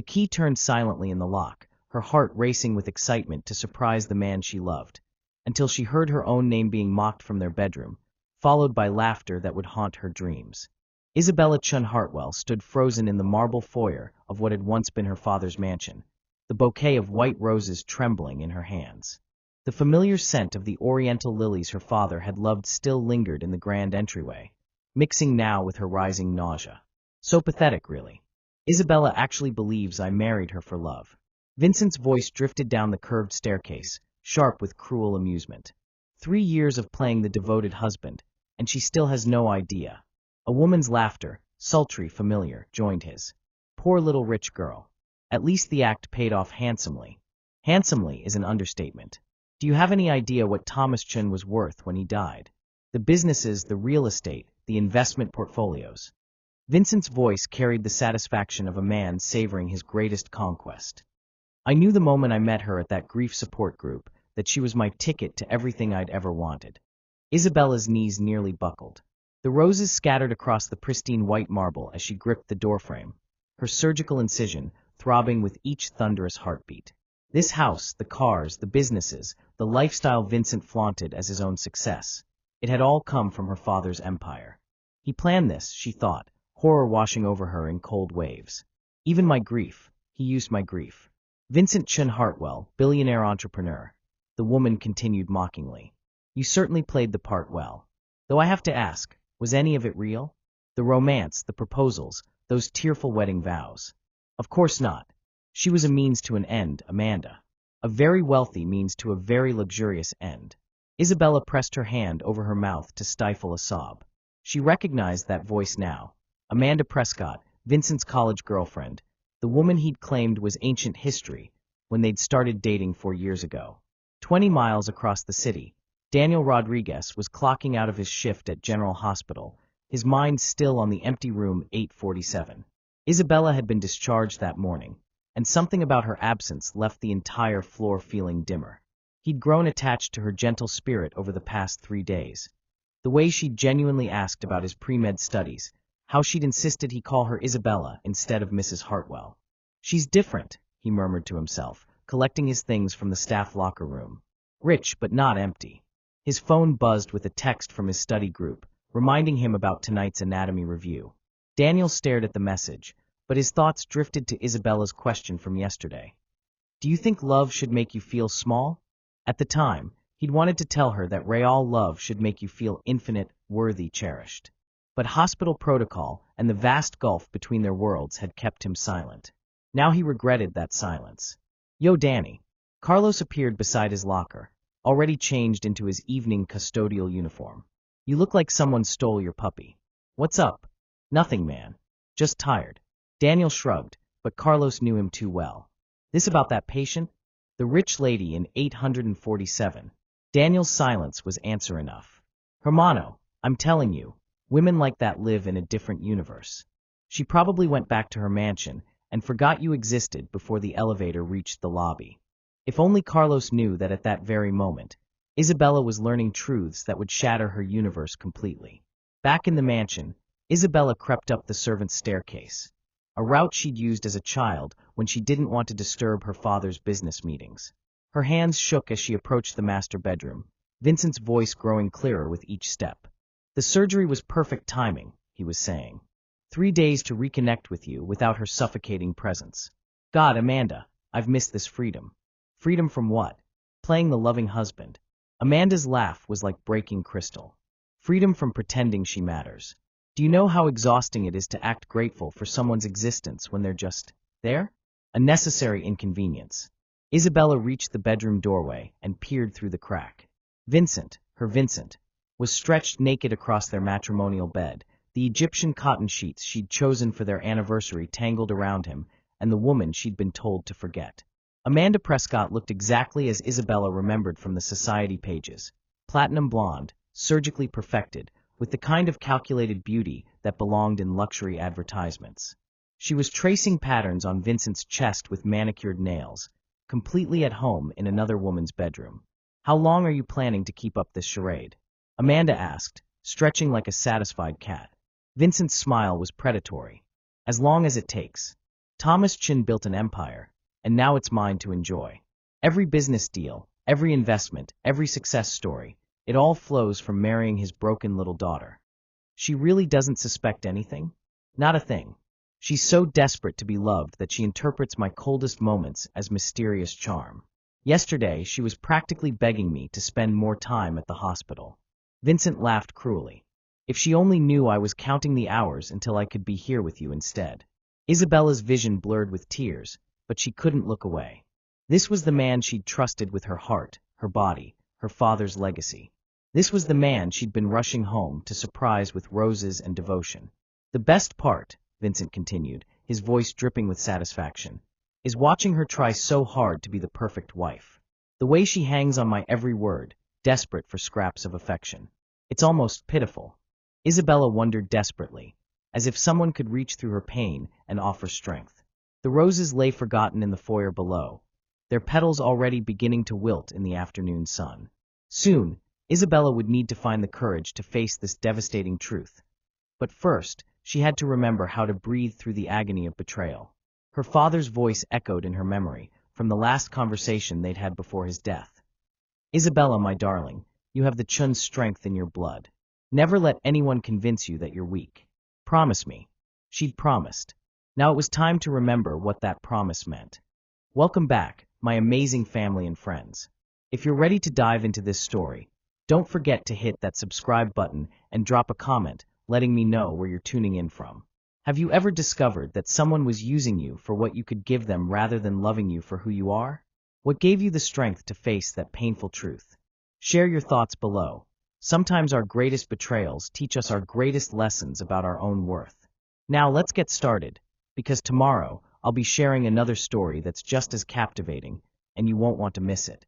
The key turned silently in the lock, her heart racing with excitement to surprise the man she loved, until she heard her own name being mocked from their bedroom, followed by laughter that would haunt her dreams. Isabella Chun Hartwell stood frozen in the marble foyer of what had once been her father's mansion, the bouquet of white roses trembling in her hands. The familiar scent of the oriental lilies her father had loved still lingered in the grand entryway, mixing now with her rising nausea. So pathetic, really. Isabella actually believes I married her for love. Vincent's voice drifted down the curved staircase, sharp with cruel amusement. 3 years of playing the devoted husband, and she still has no idea. A woman's laughter, sultry, familiar, joined his. Poor little rich girl. At least the act paid off handsomely. Handsomely is an understatement. Do you have any idea what Thomas Chun was worth when he died? The businesses, the real estate, the investment portfolios. Vincent's voice carried the satisfaction of a man savoring his greatest conquest. I knew the moment I met her at that grief support group that she was my ticket to everything I'd ever wanted. Isabella's knees nearly buckled. The roses scattered across the pristine white marble as she gripped the doorframe, her surgical incision throbbing with each thunderous heartbeat. This house, the cars, the businesses, the lifestyle Vincent flaunted as his own success. It had all come from her father's empire. He planned this, she thought, horror washing over her in cold waves. Even my grief, he used my grief. Vincent Chun Hartwell, billionaire entrepreneur. The woman continued mockingly. You certainly played the part well. Though I have to ask, was any of it real? The romance, the proposals, those tearful wedding vows. Of course not. She was a means to an end, Amanda. A very wealthy means to a very luxurious end. Isabella pressed her hand over her mouth to stifle a sob. She recognized that voice now. Amanda Prescott, Vincent's college girlfriend, the woman he'd claimed was ancient history when they'd started dating 4 years ago. 20 miles across the city, Daniel Rodriguez was clocking out of his shift at General Hospital, his mind still on the empty room 847. Isabella had been discharged that morning, and something about her absence left the entire floor feeling dimmer. He'd grown attached to her gentle spirit over the past 3 days. The way she'd genuinely asked about his pre-med studies, how she'd insisted he call her Isabella instead of Mrs. Hartwell. She's different, he murmured to himself, collecting his things from the staff locker room. Rich, but not empty. His phone buzzed with a text from his study group, reminding him about tonight's anatomy review. Daniel stared at the message, but his thoughts drifted to Isabella's question from yesterday. Do you think love should make you feel small? At the time, he'd wanted to tell her that real love should make you feel infinite, worthy, cherished. But hospital protocol and the vast gulf between their worlds had kept him silent. Now he regretted that silence. Yo, Danny. Carlos appeared beside his locker, already changed into his evening custodial uniform. You look like someone stole your puppy. What's up? Nothing, man. Just tired. Daniel shrugged, but Carlos knew him too well. This about that patient? The rich lady in 847. Daniel's silence was answer enough. Hermano, I'm telling you, women like that live in a different universe. She probably went back to her mansion and forgot you existed before the elevator reached the lobby. If only Carlos knew that at that very moment, Isabella was learning truths that would shatter her universe completely. Back in the mansion, Isabella crept up the servants' staircase, a route she'd used as a child when she didn't want to disturb her father's business meetings. Her hands shook as she approached the master bedroom, Vincent's voice growing clearer with each step. The surgery was perfect timing, he was saying. 3 days to reconnect with you without her suffocating presence. God, Amanda, I've missed this freedom. Freedom from what? Playing the loving husband. Amanda's laugh was like breaking crystal. Freedom from pretending she matters. Do you know how exhausting it is to act grateful for someone's existence when they're just there? A necessary inconvenience. Isabella reached the bedroom doorway and peered through the crack. Vincent, her Vincent, was stretched naked across their matrimonial bed, the Egyptian cotton sheets she'd chosen for their anniversary tangled around him, and the woman she'd been told to forget. Amanda Prescott looked exactly as Isabella remembered from the society pages. Platinum blonde, surgically perfected, with the kind of calculated beauty that belonged in luxury advertisements. She was tracing patterns on Vincent's chest with manicured nails, completely at home in another woman's bedroom. How long are you planning to keep up this charade? Amanda asked, stretching like a satisfied cat. Vincent's smile was predatory. As long as it takes. Thomas Chin built an empire, and now it's mine to enjoy. Every business deal, every investment, every success story, it all flows from marrying his broken little daughter. She really doesn't suspect anything? Not a thing. She's so desperate to be loved that she interprets my coldest moments as mysterious charm. Yesterday, she was practically begging me to spend more time at the hospital. Vincent laughed cruelly. If she only knew I was counting the hours until I could be here with you instead. Isabella's vision blurred with tears, but she couldn't look away. This was the man she'd trusted with her heart, her body, her father's legacy. This was the man she'd been rushing home to surprise with roses and devotion. The best part, Vincent continued, his voice dripping with satisfaction, is watching her try so hard to be the perfect wife. The way she hangs on my every word, desperate for scraps of affection. It's almost pitiful. Isabella wondered desperately, as if someone could reach through her pain and offer strength. The roses lay forgotten in the foyer below, their petals already beginning to wilt in the afternoon sun. Soon, Isabella would need to find the courage to face this devastating truth. But first, she had to remember how to breathe through the agony of betrayal. Her father's voice echoed in her memory from the last conversation they'd had before his death. Isabella, my darling, you have the Chun's strength in your blood. Never let anyone convince you that you're weak. Promise me. She'd promised. Now it was time to remember what that promise meant. Welcome back, my amazing family and friends. If you're ready to dive into this story, don't forget to hit that subscribe button and drop a comment letting me know where you're tuning in from. Have you ever discovered that someone was using you for what you could give them rather than loving you for who you are? What gave you the strength to face that painful truth? Share your thoughts below. Sometimes our greatest betrayals teach us our greatest lessons about our own worth. Now let's get started, because tomorrow I'll be sharing another story that's just as captivating, and you won't want to miss it.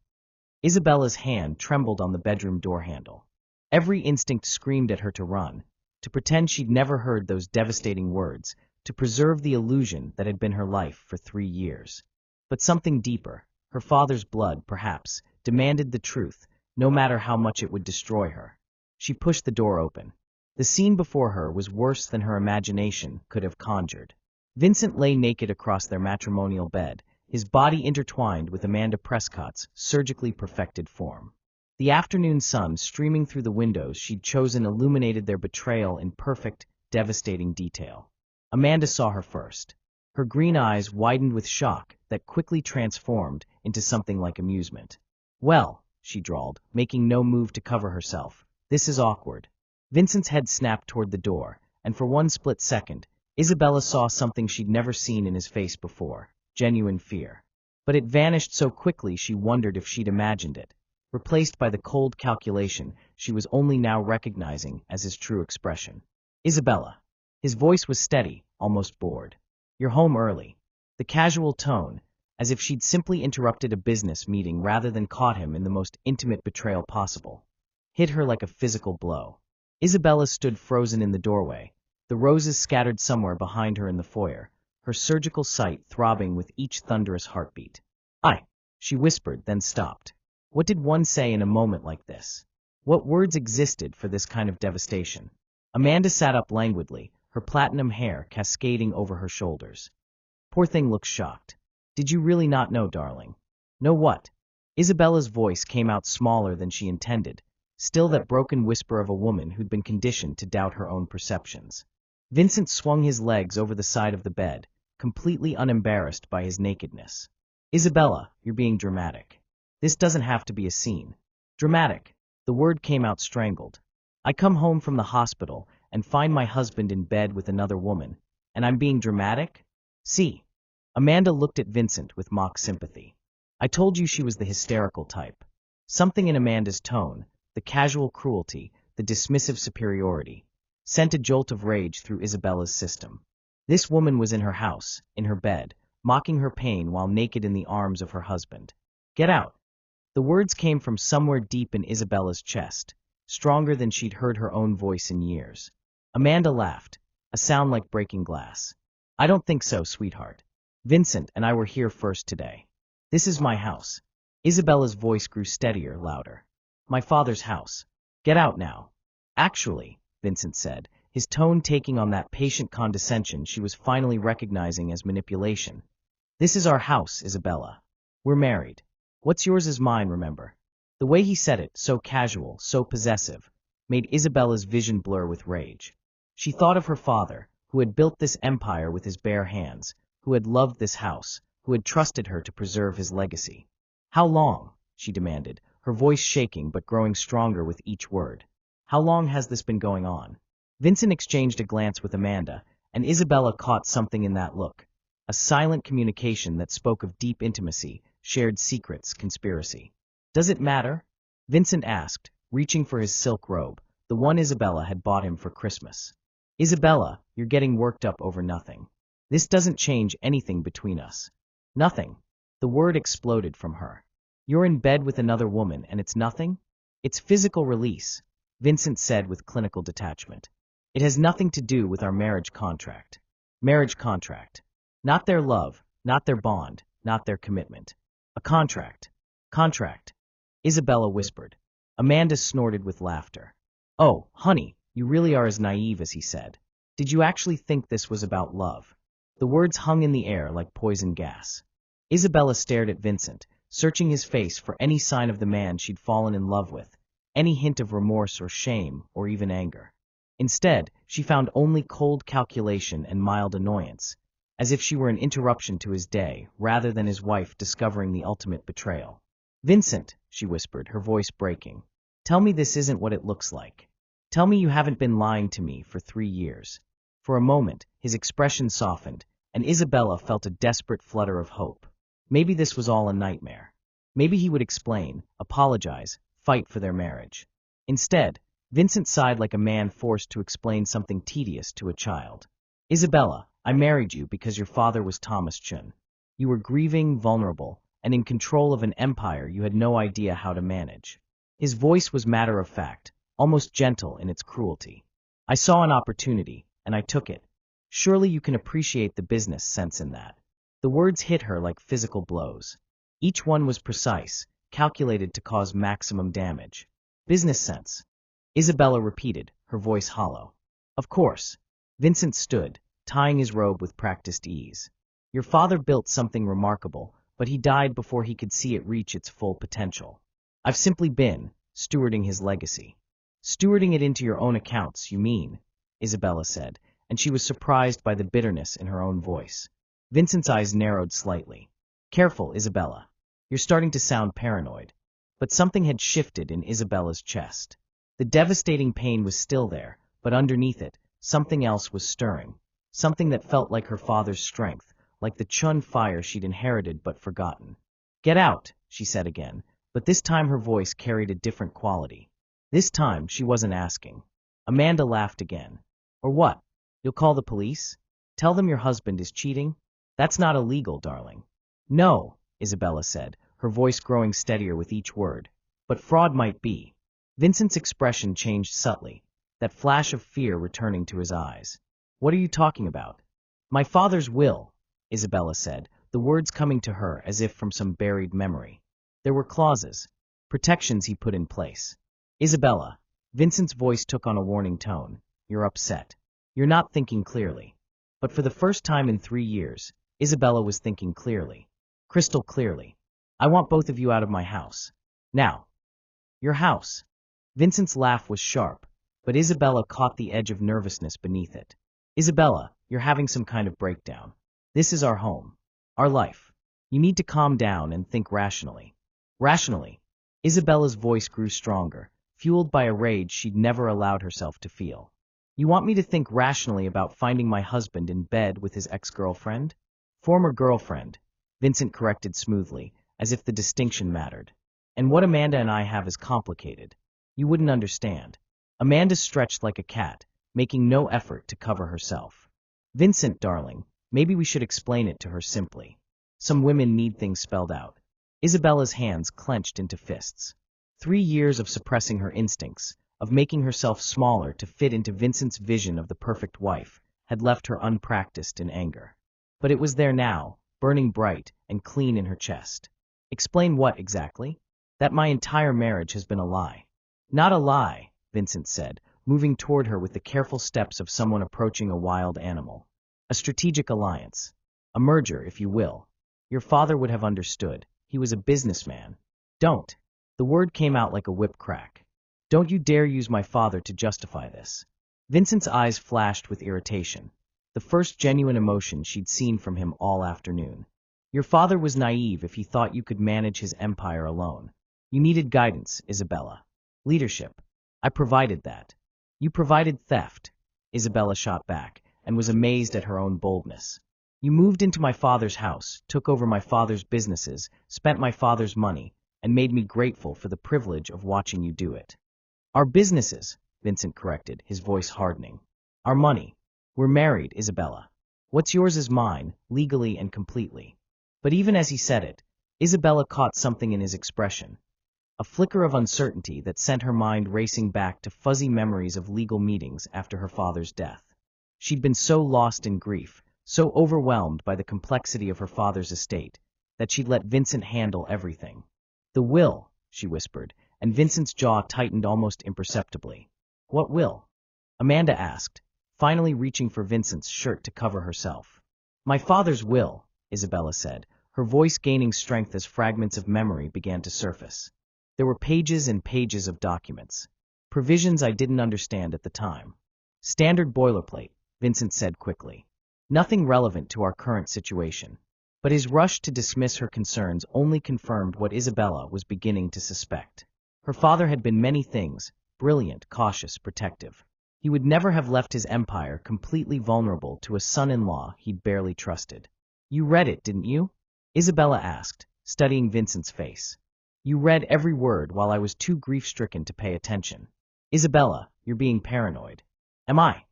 Isabella's hand trembled on the bedroom door handle. Every instinct screamed at her to run, to pretend she'd never heard those devastating words, to preserve the illusion that had been her life for 3 years. But something deeper, her father's blood, perhaps, demanded the truth, no matter how much it would destroy her. She pushed the door open. The scene before her was worse than her imagination could have conjured. Vincent lay naked across their matrimonial bed, his body intertwined with Amanda Prescott's surgically perfected form. The afternoon sun streaming through the windows she'd chosen illuminated their betrayal in perfect, devastating detail. Amanda saw her first. Her green eyes widened with shock that quickly transformed into something like amusement. "Well," she drawled, making no move to cover herself, "this is awkward." Vincent's head snapped toward the door, and for one split second, Isabella saw something she'd never seen in his face before, genuine fear. But it vanished so quickly she wondered if she'd imagined it, replaced by the cold calculation she was only now recognizing as his true expression. "Isabella." His voice was steady, almost bored. "You're home early." The casual tone, as if she'd simply interrupted a business meeting rather than caught him in the most intimate betrayal possible, hit her like a physical blow. Isabella stood frozen in the doorway, the roses scattered somewhere behind her in the foyer, her surgical sight throbbing with each thunderous heartbeat. She whispered, then stopped. What did one say in a moment like this? What words existed for this kind of devastation? Amanda sat up languidly, her platinum hair cascading over her shoulders. "Poor thing looks shocked. Did you really not know, darling?" "Know what?" Isabella's voice came out smaller than she intended, still that broken whisper of a woman who'd been conditioned to doubt her own perceptions. Vincent swung his legs over the side of the bed, completely unembarrassed by his nakedness. "Isabella, you're being dramatic. This doesn't have to be a scene." "Dramatic." The word came out strangled. "I come home from the hospital and find my husband in bed with another woman, and I'm being dramatic? See?" Amanda looked at Vincent with mock sympathy. "I told you she was the hysterical type." Something in Amanda's tone, the casual cruelty, the dismissive superiority, sent a jolt of rage through Isabella's system. This woman was in her house, in her bed, mocking her pain while naked in the arms of her husband. "Get out." The words came from somewhere deep in Isabella's chest, stronger than she'd heard her own voice in years. Amanda laughed, a sound like breaking glass. "I don't think so, sweetheart. Vincent and I were here first today. This is my house." Isabella's voice grew steadier, louder. "My father's house. Get out now." "Actually," Vincent said, his tone taking on that patient condescension she was finally recognizing as manipulation. "This is our house, Isabella. We're married. What's yours is mine, remember?" The way he said it, so casual, so possessive, made Isabella's vision blur with rage. She thought of her father, who had built this empire with his bare hands, who had loved this house, who had trusted her to preserve his legacy. "How long?" she demanded, her voice shaking but growing stronger with each word. "How long has this been going on?" Vincent exchanged a glance with Amanda, and Isabella caught something in that look. A silent communication that spoke of deep intimacy, shared secrets, conspiracy. "Does it matter?" Vincent asked, reaching for his silk robe, the one Isabella had bought him for Christmas. "Isabella, you're getting worked up over nothing. This doesn't change anything between us." "Nothing." The word exploded from her. "You're in bed with another woman and it's nothing?" "It's physical release," Vincent said with clinical detachment. "It has nothing to do with our marriage contract." Marriage contract. Not their love, not their bond, not their commitment. A contract. Contract. Isabella whispered. Amanda snorted with laughter. "Oh, honey, you really are as naive as he said. Did you actually think this was about love?" The words hung in the air like poison gas. Isabella stared at Vincent, searching his face for any sign of the man she'd fallen in love with, any hint of remorse or shame or even anger. Instead, she found only cold calculation and mild annoyance, as if she were an interruption to his day rather than his wife discovering the ultimate betrayal. "Vincent," she whispered, her voice breaking, "tell me this isn't what it looks like. Tell me you haven't been lying to me for 3 years." For a moment, his expression softened, and Isabella felt a desperate flutter of hope. Maybe this was all a nightmare. Maybe he would explain, apologize, fight for their marriage. Instead, Vincent sighed like a man forced to explain something tedious to a child. "Isabella, I married you because your father was Thomas Chun. You were grieving, vulnerable, and in control of an empire you had no idea how to manage." His voice was matter-of-fact, almost gentle in its cruelty. "I saw an opportunity, and I took it. Surely you can appreciate the business sense in that." The words hit her like physical blows. Each one was precise, calculated to cause maximum damage. "Business sense," Isabella repeated, her voice hollow. "Of course." Vincent stood, tying his robe with practiced ease. "Your father built something remarkable, but he died before he could see it reach its full potential. I've simply been stewarding his legacy." "Stewarding it into your own accounts, you mean," Isabella said, and she was surprised by the bitterness in her own voice. Vincent's eyes narrowed slightly. "Careful, Isabella. You're starting to sound paranoid." But something had shifted in Isabella's chest. The devastating pain was still there, but underneath it, something else was stirring. Something that felt like her father's strength, like the Chun fire she'd inherited but forgotten. "Get out," she said again, but this time her voice carried a different quality. This time she wasn't asking. Amanda laughed again. "Or what? You'll call the police? Tell them your husband is cheating? That's not illegal, darling." "No," Isabella said, her voice growing steadier with each word. "But fraud might be." Vincent's expression changed subtly, that flash of fear returning to his eyes. "What are you talking about?" "My father's will," Isabella said, the words coming to her as if from some buried memory. "There were clauses, protections he put in place." "Isabella," Vincent's voice took on a warning tone, "you're upset. You're not thinking clearly." But for the first time in 3 years, Isabella was thinking clearly. Crystal clearly. "I want both of you out of my house. Now." "Your house?" Vincent's laugh was sharp, but Isabella caught the edge of nervousness beneath it. "Isabella, you're having some kind of breakdown. This is our home. Our life. You need to calm down and think rationally." "Rationally?" Isabella's voice grew stronger, fueled by a rage she'd never allowed herself to feel. "You want me to think rationally about finding my husband in bed with his ex-girlfriend?" "Former girlfriend," Vincent corrected smoothly, as if the distinction mattered. "And what Amanda and I have is complicated. You wouldn't understand." Amanda stretched like a cat, making no effort to cover herself. "Vincent, darling, maybe we should explain it to her simply. Some women need things spelled out." Isabella's hands clenched into fists. 3 years of suppressing her instincts, of making herself smaller to fit into Vincent's vision of the perfect wife, had left her unpracticed in anger. But it was there now, burning bright and clean in her chest. "Explain what exactly?" "That my entire marriage has been a lie." "Not a lie," Vincent said, moving toward her with the careful steps of someone approaching a wild animal. A strategic alliance. A merger, if you will. Your father would have understood. He was a businessman. Don't. The word came out like a whip crack. Don't you dare use my father to justify this. Vincent's eyes flashed with irritation. The first genuine emotion she'd seen from him all afternoon. Your father was naive if he thought you could manage his empire alone. You needed guidance, Isabella. Leadership. I provided that. You provided theft. Isabella shot back, and was amazed at her own boldness. You moved into my father's house, took over my father's businesses, spent my father's money, and made me grateful for the privilege of watching you do it. Our businesses, Vincent corrected, his voice hardening. Our money. We're married, Isabella. What's yours is mine, legally and completely. But even as he said it, Isabella caught something in his expression. A flicker of uncertainty that sent her mind racing back to fuzzy memories of legal meetings after her father's death. She'd been so lost in grief, so overwhelmed by the complexity of her father's estate, that she'd let Vincent handle everything. The will, she whispered, and Vincent's jaw tightened almost imperceptibly. What will? Amanda asked, finally reaching for Vincent's shirt to cover herself. My father's will, Isabella said, her voice gaining strength as fragments of memory began to surface. There were pages and pages of documents. Provisions I didn't understand at the time. Standard boilerplate, Vincent said quickly. Nothing relevant to our current situation. But his rush to dismiss her concerns only confirmed what Isabella was beginning to suspect. Her father had been many things, brilliant, cautious, protective. He would never have left his empire completely vulnerable to a son-in-law he'd barely trusted. You read it, didn't you? Isabella asked, studying Vincent's face. You read every word while I was too grief-stricken to pay attention. Isabella, you're being paranoid. Am I?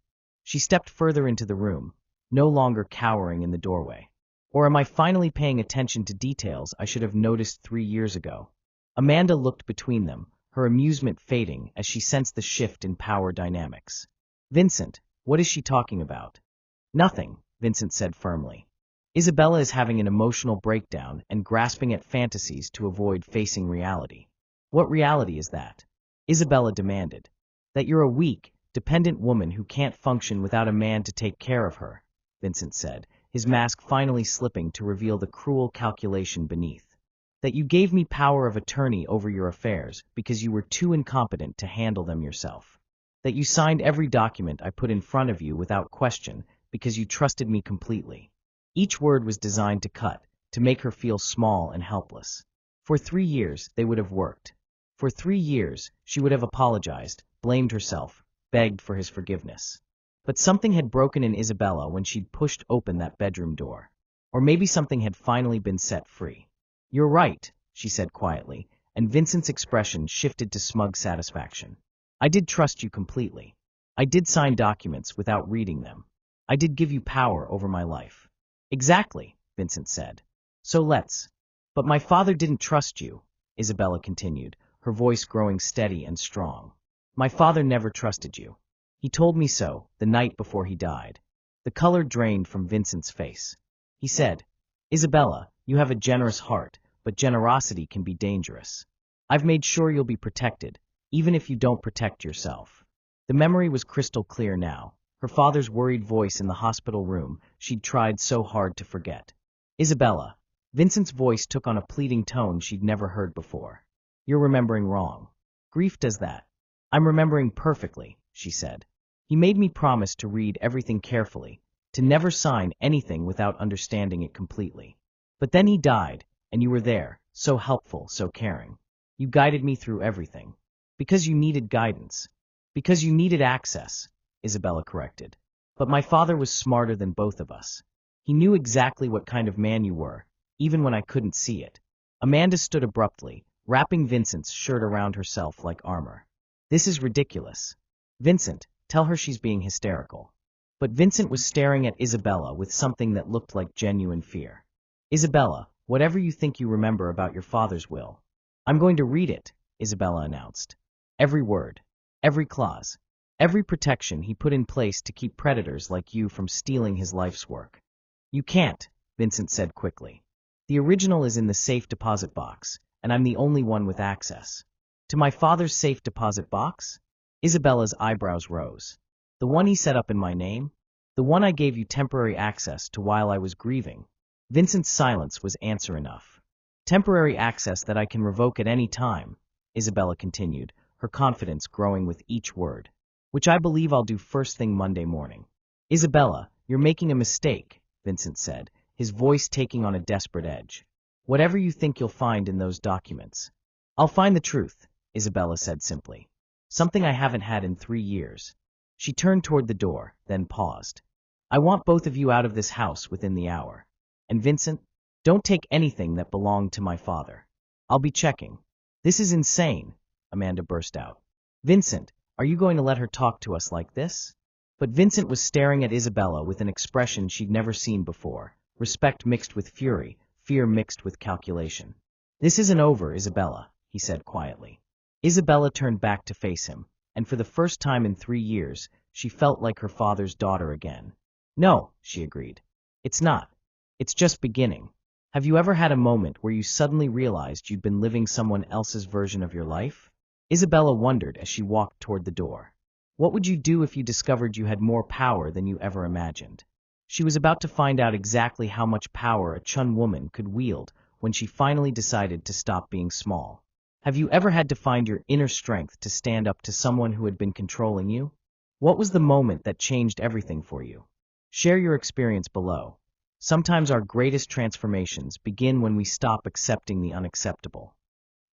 She stepped further into the room, no longer cowering in the doorway. Or am I finally paying attention to details I should have noticed 3 years ago? Amanda looked between them, her amusement fading as she sensed the shift in power dynamics. Vincent, what is she talking about? Nothing, Vincent said firmly. Isabella is having an emotional breakdown and grasping at fantasies to avoid facing reality. What reality is that? Isabella demanded. That you're a weak, dependent woman who can't function without a man to take care of her, Vincent said, his mask finally slipping to reveal the cruel calculation beneath. That you gave me power of attorney over your affairs because you were too incompetent to handle them yourself. That you signed every document I put in front of you without question because you trusted me completely. Each word was designed to cut, to make her feel small and helpless. For 3 years, they would have worked. For 3 years, she would have apologized, blamed herself, begged for his forgiveness. But something had broken in Isabella when she'd pushed open that bedroom door. Or maybe something had finally been set free. You're right, she said quietly, and Vincent's expression shifted to smug satisfaction. I did trust you completely. I did sign documents without reading them. I did give you power over my life. Exactly, Vincent said. So let's. But my father didn't trust you, Isabella continued, her voice growing steady and strong. My father never trusted you. He told me so, the night before he died. The color drained from Vincent's face. He said, Isabella, you have a generous heart, but generosity can be dangerous. I've made sure you'll be protected, even if you don't protect yourself. The memory was crystal clear now. Her father's worried voice in the hospital room she'd tried so hard to forget. Isabella. Vincent's voice took on a pleading tone she'd never heard before. You're remembering wrong. Grief does that. I'm remembering perfectly, she said. He made me promise to read everything carefully, to never sign anything without understanding it completely. But then he died, and you were there, so helpful, so caring. You guided me through everything. Because you needed guidance. Because you needed access, Isabella corrected. But my father was smarter than both of us. He knew exactly what kind of man you were, even when I couldn't see it. Amanda stood abruptly, wrapping Vincent's shirt around herself like armor. This is ridiculous. Vincent, tell her she's being hysterical. But Vincent was staring at Isabella with something that looked like genuine fear. Isabella, whatever you think you remember about your father's will. I'm going to read it, Isabella announced. Every word, every clause, every protection he put in place to keep predators like you from stealing his life's work. You can't, Vincent said quickly. The original is in the safe deposit box, and I'm the only one with access. To my father's safe deposit box? Isabella's eyebrows rose. The one he set up in my name? The one I gave you temporary access to while I was grieving? Vincent's silence was answer enough. Temporary access that I can revoke at any time, Isabella continued, her confidence growing with each word. Which I believe I'll do first thing Monday morning. Isabella, you're making a mistake, Vincent said, his voice taking on a desperate edge. Whatever you think you'll find in those documents. I'll find the truth, Isabella said simply. Something I haven't had in 3 years. She turned toward the door, then paused. I want both of you out of this house within the hour. And Vincent, don't take anything that belonged to my father. I'll be checking. This is insane, Amanda burst out. Vincent, are you going to let her talk to us like this? But Vincent was staring at Isabella with an expression she'd never seen before, respect mixed with fury, fear mixed with calculation. This isn't over, Isabella, he said quietly. Isabella turned back to face him, and for the first time in 3 years, she felt like her father's daughter again. No, she agreed. It's not. It's just beginning. Have you ever had a moment where you suddenly realized you'd been living someone else's version of your life? Isabella wondered as she walked toward the door. What would you do if you discovered you had more power than you ever imagined? She was about to find out exactly how much power a Chun woman could wield when she finally decided to stop being small. Have you ever had to find your inner strength to stand up to someone who had been controlling you? What was the moment that changed everything for you? Share your experience below. Sometimes our greatest transformations begin when we stop accepting the unacceptable.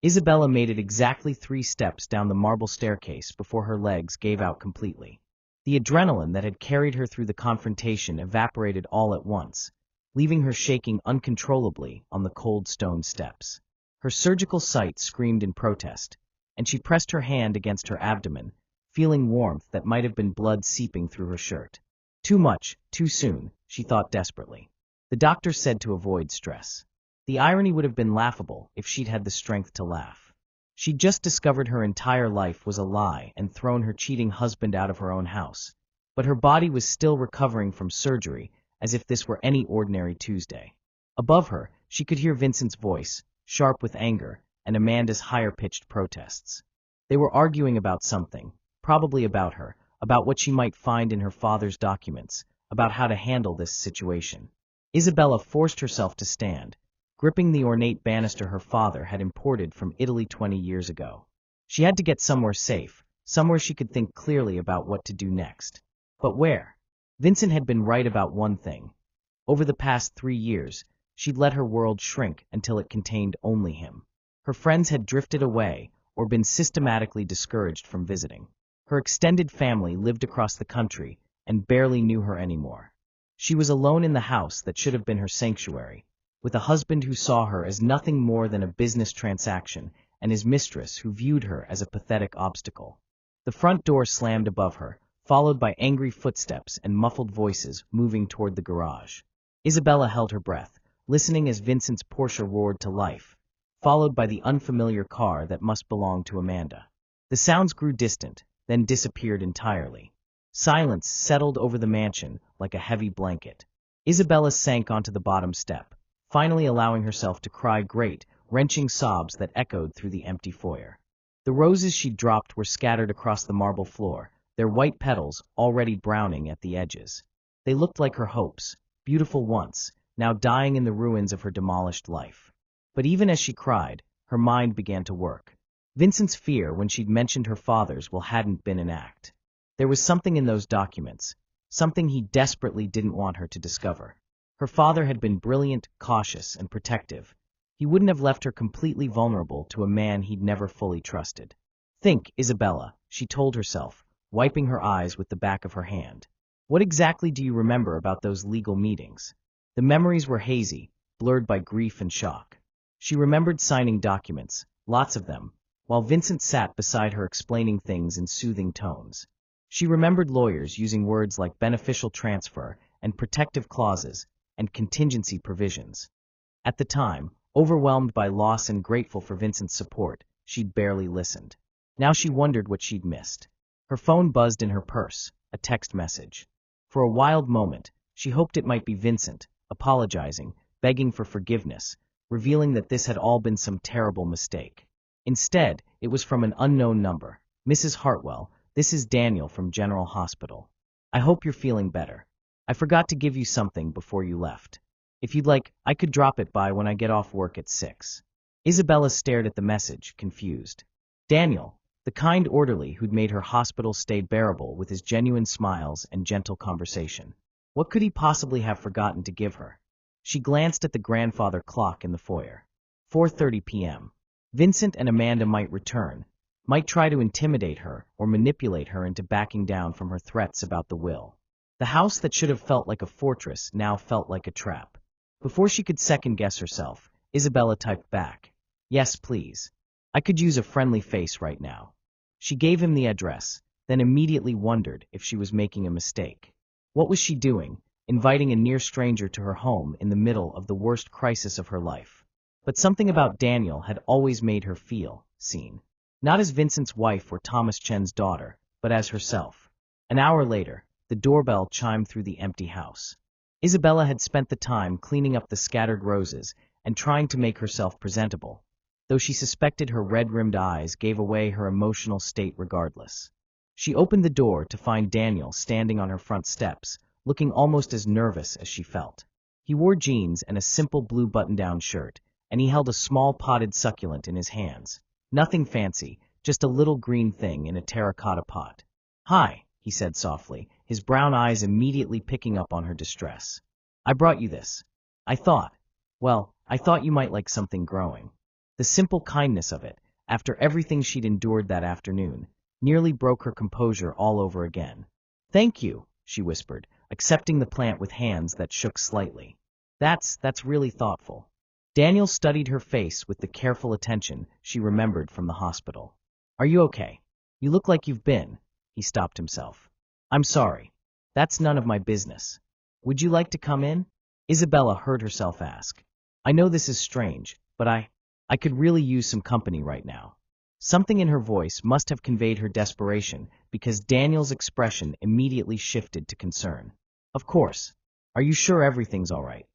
Isabella made it exactly 3 steps down the marble staircase before her legs gave out completely. The adrenaline that had carried her through the confrontation evaporated all at once, leaving her shaking uncontrollably on the cold stone steps. Her surgical sight screamed in protest, and she pressed her hand against her abdomen, feeling warmth that might have been blood seeping through her shirt. Too much, too soon, she thought desperately. The doctor said to avoid stress. The irony would have been laughable if she'd had the strength to laugh. She'd just discovered her entire life was a lie and thrown her cheating husband out of her own house. But her body was still recovering from surgery, as if this were any ordinary Tuesday. Above her, she could hear Vincent's voice, sharp with anger, and Amanda's higher-pitched protests. They were arguing about something, probably about her, about what she might find in her father's documents, about how to handle this situation. Isabella forced herself to stand, gripping the ornate banister her father had imported from Italy 20 years ago. She had to get somewhere safe, somewhere she could think clearly about what to do next. But where? Vincent had been right about one thing. Over the past 3 years, she'd let her world shrink until it contained only him. Her friends had drifted away or been systematically discouraged from visiting. Her extended family lived across the country and barely knew her anymore. She was alone in the house that should have been her sanctuary, with a husband who saw her as nothing more than a business transaction and his mistress who viewed her as a pathetic obstacle. The front door slammed above her, followed by angry footsteps and muffled voices moving toward the garage. Isabella held her breath, listening as Vincent's Porsche roared to life, followed by the unfamiliar car that must belong to Amanda. The sounds grew distant, then disappeared entirely. Silence settled over the mansion like a heavy blanket. Isabella sank onto the bottom step, finally allowing herself to cry great, wrenching sobs that echoed through the empty foyer. The roses she'd dropped were scattered across the marble floor, their white petals already browning at the edges. They looked like her hopes, beautiful once, now dying in the ruins of her demolished life. But even as she cried, her mind began to work. Vincent's fear when she'd mentioned her father's will hadn't been an act. There was something in those documents, something he desperately didn't want her to discover. Her father had been brilliant, cautious, and protective. He wouldn't have left her completely vulnerable to a man he'd never fully trusted. Think, Isabella, she told herself, wiping her eyes with the back of her hand. What exactly do you remember about those legal meetings? The memories were hazy, blurred by grief and shock. She remembered signing documents, lots of them, while Vincent sat beside her explaining things in soothing tones. She remembered lawyers using words like beneficial transfer and protective clauses and contingency provisions. At the time, overwhelmed by loss and grateful for Vincent's support, she'd barely listened. Now she wondered what she'd missed. Her phone buzzed in her purse, a text message. For a wild moment, she hoped it might be Vincent, apologizing, begging for forgiveness, revealing that this had all been some terrible mistake. Instead, it was from an unknown number. Mrs. Hartwell, This is Daniel from General Hospital. I hope you're feeling better. I forgot to give you something before you left. If you'd like, I could drop it by when I get off work at 6. Isabella stared at the message, confused. Daniel, the kind orderly who'd made her hospital stay bearable with his genuine smiles and gentle conversation. What could he possibly have forgotten to give her? She glanced at the grandfather clock in the foyer. 4:30 p.m. Vincent and Amanda might return, might try to intimidate her or manipulate her into backing down from her threats about the will. The house that should have felt like a fortress now felt like a trap. Before she could second-guess herself, Isabella typed back, "Yes, please. I could use a friendly face right now." She gave him the address, then immediately wondered if she was making a mistake. What was she doing, inviting a near stranger to her home in the middle of the worst crisis of her life? But something about Daniel had always made her feel seen. Not as Vincent's wife or Thomas Chen's daughter, but as herself. An hour later, the doorbell chimed through the empty house. Isabella had spent the time cleaning up the scattered roses and trying to make herself presentable, though she suspected her red-rimmed eyes gave away her emotional state regardless. She opened the door to find Daniel standing on her front steps, looking almost as nervous as she felt. He wore jeans and a simple blue button-down shirt, and he held a small potted succulent in his hands. Nothing fancy, just a little green thing in a terracotta pot. "Hi," he said softly, his brown eyes immediately picking up on her distress. "I brought you this. I thought you might like something growing." The simple kindness of it, after everything she'd endured that afternoon, nearly broke her composure all over again. "Thank you," she whispered, accepting the plant with hands that shook slightly. That's really thoughtful." Daniel studied her face with the careful attention she remembered from the hospital. "Are you okay? You look like you've been." He stopped himself. "I'm sorry. That's none of my business. Would you like to come in?" Isabella heard herself ask. "I know this is strange, but I could really use some company right now." Something in her voice must have conveyed her desperation, because Daniel's expression immediately shifted to concern. "Of course. Are you sure everything's all right?"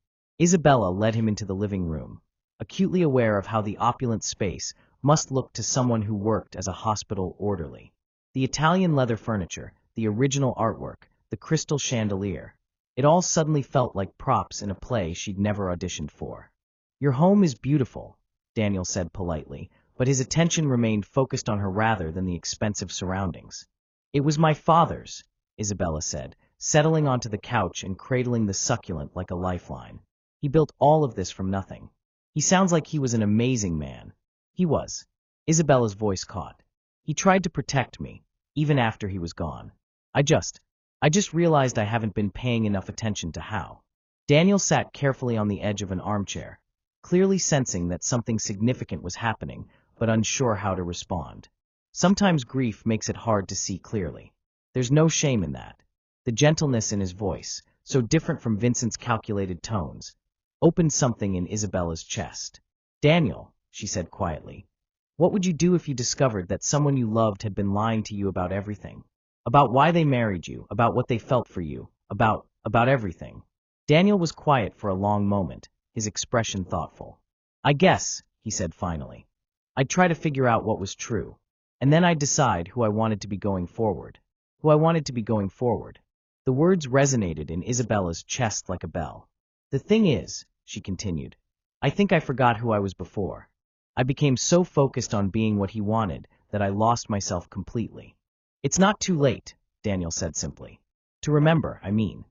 Isabella led him into the living room, acutely aware of how the opulent space must look to someone who worked as a hospital orderly. The Italian leather furniture, the original artwork, the crystal chandelier. It all suddenly felt like props in a play she'd never auditioned for. "Your home is beautiful," Daniel said politely, but his attention remained focused on her rather than the expensive surroundings. "It was my father's," Isabella said, settling onto the couch and cradling the succulent like a lifeline. "He built all of this from nothing. He sounds like he was an amazing man." "He was." Isabella's voice caught. "He tried to protect me, even after he was gone. I just realized I haven't been paying enough attention to how." Daniel sat carefully on the edge of an armchair, clearly sensing that something significant was happening, but unsure how to respond. Sometimes grief makes it hard to see clearly. There's no shame in that. The gentleness in his voice, so different from Vincent's calculated tones, opened something in Isabella's chest. "Daniel," she said quietly, "what would you do if you discovered that someone you loved had been lying to you about everything? About why they married you, about what they felt for you, about everything?" Daniel was quiet for a long moment, his expression thoughtful. "I guess," he said finally, "I'd try to figure out what was true, and then I'd decide who I wanted to be going forward. Who I wanted to be going forward." The words resonated in Isabella's chest like a bell. "The thing is," she continued, "I think I forgot who I was before. I became so focused on being what he wanted that I lost myself completely." "It's not too late," Daniel said simply. "To remember, I mean."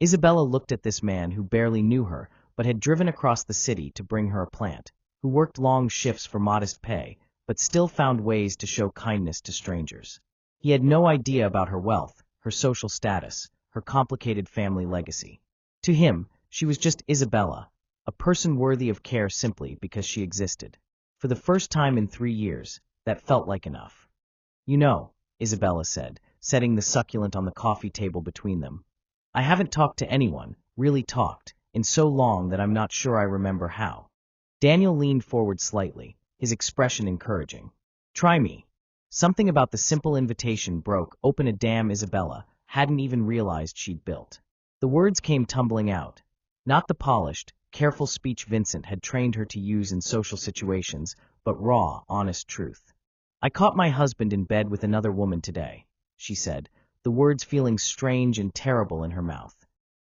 Isabella looked at this man who barely knew her, but had driven across the city to bring her a plant, who worked long shifts for modest pay, but still found ways to show kindness to strangers. He had no idea about her wealth, her social status, her complicated family legacy. To him, she was just Isabella, a person worthy of care simply because she existed. For the first time in 3 years, that felt like enough. "You know," Isabella said, setting the succulent on the coffee table between them, "I haven't talked to anyone, really talked, in so long that I'm not sure I remember how." Daniel leaned forward slightly, his expression encouraging. "Try me." Something about the simple invitation broke open a dam Isabella hadn't even realized she'd built. The words came tumbling out, not the polished, careful speech Vincent had trained her to use in social situations, but raw, honest truth. "I caught my husband in bed with another woman today." she said, the words feeling strange and terrible in her mouth.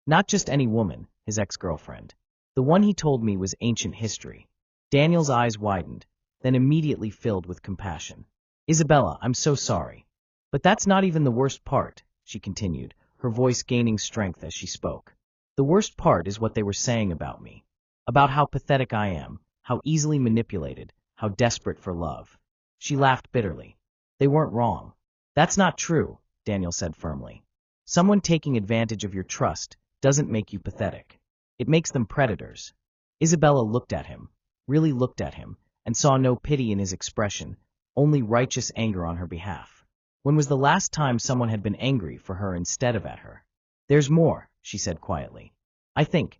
Not just any woman, his ex-girlfriend. The one he told me was ancient history. Daniel's eyes widened, then immediately filled with compassion. Isabella, I'm so sorry. But that's not even the worst part, she continued, her voice gaining strength as she spoke. The worst part is what they were saying about me. About how pathetic I am, how easily manipulated, how desperate for love. She laughed bitterly. They weren't wrong. That's not true, Daniel said firmly. Someone taking advantage of your trust doesn't make you pathetic. It makes them predators. Isabella looked at him, really looked at him, and saw no pity in his expression, only righteous anger on her behalf. When was the last time someone had been angry for her instead of at her? There's more, she said quietly. I think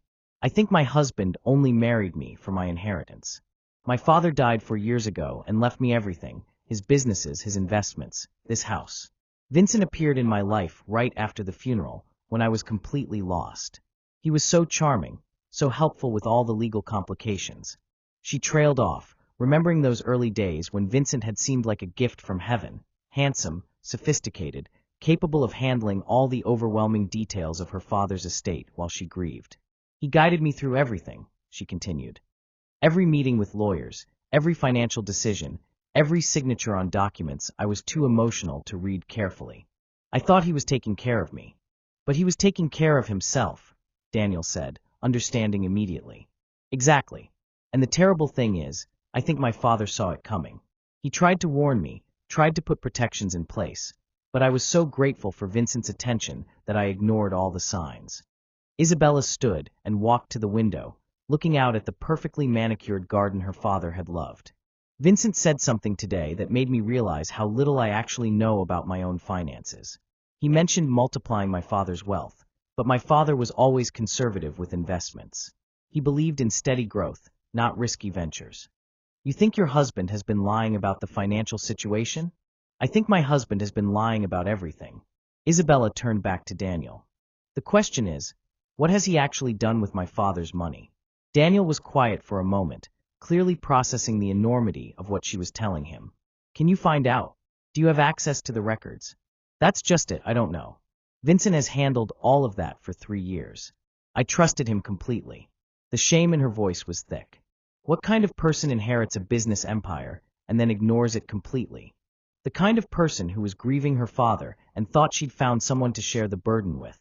my husband only married me for my inheritance. My father died 4 years ago and left me everything, his businesses, his investments, this house. Vincent appeared in my life right after the funeral, when I was completely lost. He was so charming, so helpful with all the legal complications. She trailed off, remembering those early days when Vincent had seemed like a gift from heaven, handsome, sophisticated, capable of handling all the overwhelming details of her father's estate while she grieved. He guided me through everything, she continued. Every meeting with lawyers, every financial decision, every signature on documents I was too emotional to read carefully. I thought he was taking care of me. But he was taking care of himself, Daniel said, understanding immediately. Exactly. And the terrible thing is, I think my father saw it coming. He tried to warn me, tried to put protections in place, but I was so grateful for Vincent's attention that I ignored all the signs. Isabella stood and walked to the window, looking out at the perfectly manicured garden her father had loved. Vincent said something today that made me realize how little I actually know about my own finances. He mentioned multiplying my father's wealth, but my father was always conservative with investments. He believed in steady growth, not risky ventures. You think your husband has been lying about the financial situation? I think my husband has been lying about everything. Isabella turned back to Daniel. The question is, what has he actually done with my father's money? Daniel was quiet for a moment, clearly processing the enormity of what she was telling him. Can you find out? Do you have access to the records? That's just it, I don't know. Vincent has handled all of that for 3 years. I trusted him completely. The shame in her voice was thick. What kind of person inherits a business empire and then ignores it completely? The kind of person who was grieving her father and thought she'd found someone to share the burden with,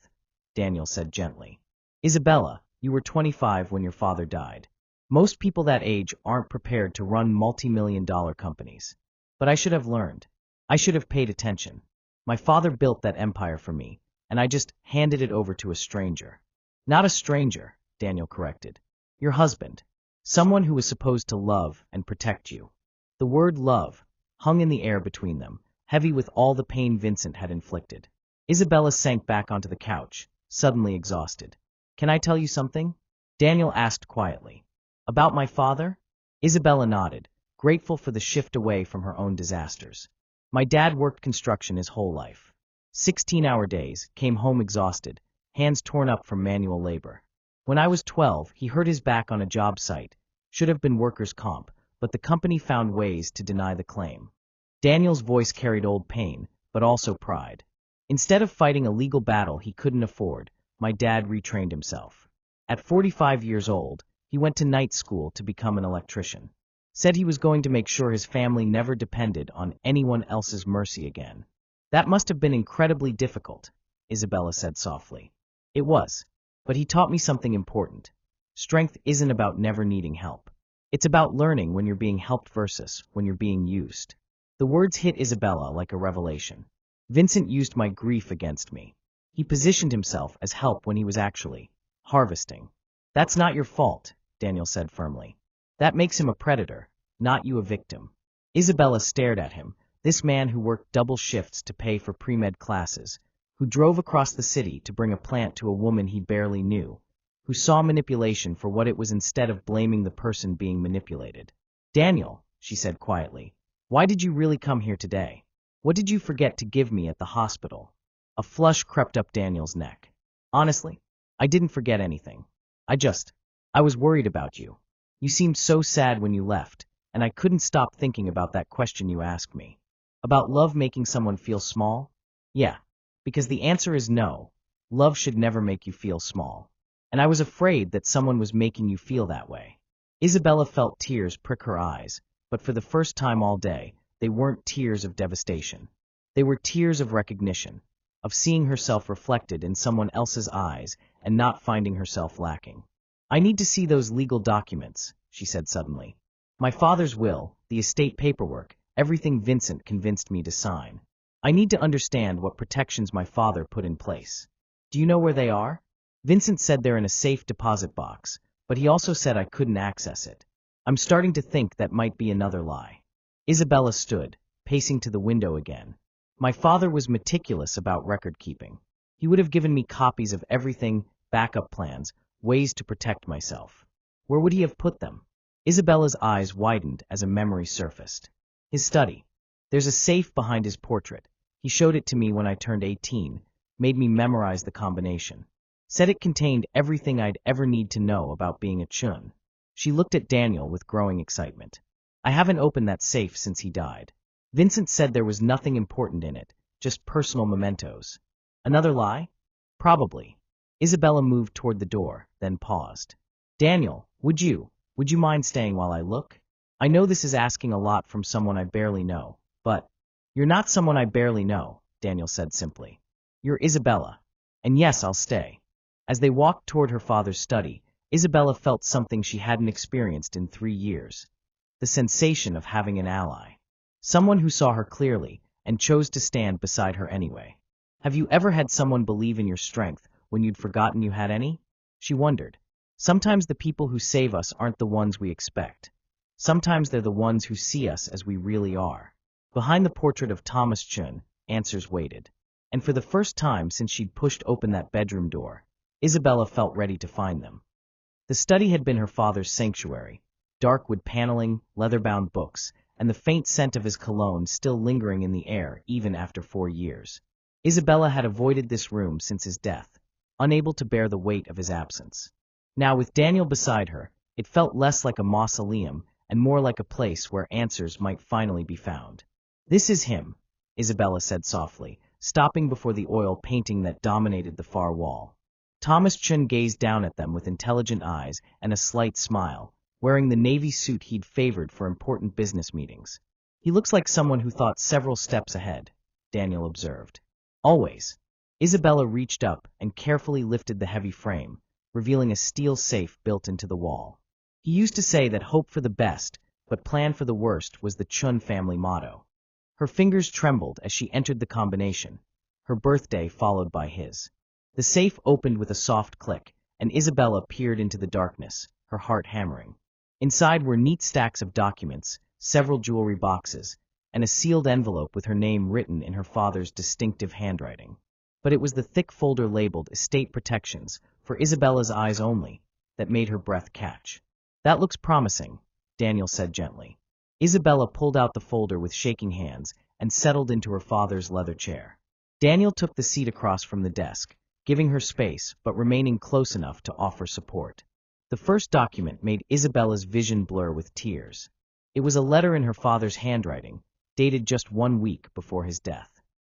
Daniel said gently. Isabella, you were 25 when your father died. Most people that age aren't prepared to run multi-million-dollar companies. But I should have learned. I should have paid attention. My father built that empire for me, and I just handed it over to a stranger. Not a stranger, Daniel corrected. Your husband. Someone who was supposed to love and protect you. The word love hung in the air between them, heavy with all the pain Vincent had inflicted. Isabella sank back onto the couch, suddenly exhausted. Can I tell you something? Daniel asked quietly. About my father? Isabella nodded, grateful for the shift away from her own disasters. My dad worked construction his whole life. 16-hour days, came home exhausted, hands torn up from manual labor. When I was 12, he hurt his back on a job site. Should have been workers' comp, but the company found ways to deny the claim. Daniel's voice carried old pain, but also pride. Instead of fighting a legal battle he couldn't afford, my dad retrained himself. At 45 years old, he went to night school to become an electrician. Said he was going to make sure his family never depended on anyone else's mercy again. That must have been incredibly difficult, Isabella said softly. It was, but he taught me something important. Strength isn't about never needing help. It's about learning when you're being helped versus when you're being used. The words hit Isabella like a revelation. Vincent used my grief against me. He positioned himself as help when he was actually harvesting. That's not your fault, Daniel said firmly. That makes him a predator, not you a victim. Isabella stared at him, this man who worked double shifts to pay for pre-med classes, who drove across the city to bring a plant to a woman he barely knew, who saw manipulation for what it was instead of blaming the person being manipulated. Daniel, she said quietly, why did you really come here today? What did you forget to give me at the hospital? A flush crept up Daniel's neck. Honestly, I didn't forget anything. I was worried about you. You seemed so sad when you left, and I couldn't stop thinking about that question you asked me. About love making someone feel small? Yeah, because the answer is no. Love should never make you feel small. And I was afraid that someone was making you feel that way. Isabella felt tears prick her eyes, but for the first time all day, they weren't tears of devastation. They were tears of recognition, of seeing herself reflected in someone else's eyes and not finding herself lacking. I need to see those legal documents, she said suddenly. My father's will, the estate paperwork, everything Vincent convinced me to sign. I need to understand what protections my father put in place. Do you know where they are? Vincent said they're in a safe deposit box, but he also said I couldn't access it. I'm starting to think that might be another lie. Isabella stood, pacing to the window again. My father was meticulous about record keeping. He would have given me copies of everything, backup plans, ways to protect myself. Where would he have put them? Isabella's eyes widened as a memory surfaced. His study. There's a safe behind his portrait. He showed it to me when I turned 18, made me memorize the combination. Said it contained everything I'd ever need to know about being a chun. She looked at Daniel with growing excitement. I haven't opened that safe since he died. Vincent said there was nothing important in it, just personal mementos. Another lie? Probably. Isabella moved toward the door, then paused. Daniel, would you mind staying while I look? I know this is asking a lot from someone I barely know, but you're not someone I barely know, Daniel said simply. You're Isabella. And yes, I'll stay. As they walked toward her father's study, Isabella felt something she hadn't experienced in 3 years. The sensation of having an ally. Someone who saw her clearly and chose to stand beside her anyway. Have you ever had someone believe in your strength when you'd forgotten you had any? She wondered. Sometimes the people who save us aren't the ones we expect. Sometimes they're the ones who see us as we really are. Behind the portrait of Thomas Chun, answers waited. And for the first time since she'd pushed open that bedroom door, Isabella felt ready to find them. The study had been her father's sanctuary, dark wood paneling, leather-bound books, and the faint scent of his cologne still lingering in the air even after 4 years. Isabella had avoided this room since his death, unable to bear the weight of his absence. Now, with Daniel beside her, it felt less like a mausoleum and more like a place where answers might finally be found. This is him, Isabella said softly, stopping before the oil painting that dominated the far wall. Thomas Chun gazed down at them with intelligent eyes and a slight smile, wearing the navy suit he'd favored for important business meetings. He looks like someone who thought several steps ahead, Daniel observed. Always. Isabella reached up and carefully lifted the heavy frame, revealing a steel safe built into the wall. He used to say that hope for the best, but plan for the worst was the Chun family motto. Her fingers trembled as she entered the combination, her birthday followed by his. The safe opened with a soft click, and Isabella peered into the darkness, her heart hammering. Inside were neat stacks of documents, several jewelry boxes, and a sealed envelope with her name written in her father's distinctive handwriting. But it was the thick folder labeled Estate Protections, for Isabella's eyes only, that made her breath catch. That looks promising, Daniel said gently. Isabella pulled out the folder with shaking hands and settled into her father's leather chair. Daniel took the seat across from the desk, giving her space but remaining close enough to offer support. The first document made Isabella's vision blur with tears. It was a letter in her father's handwriting, dated just 1 week before his death.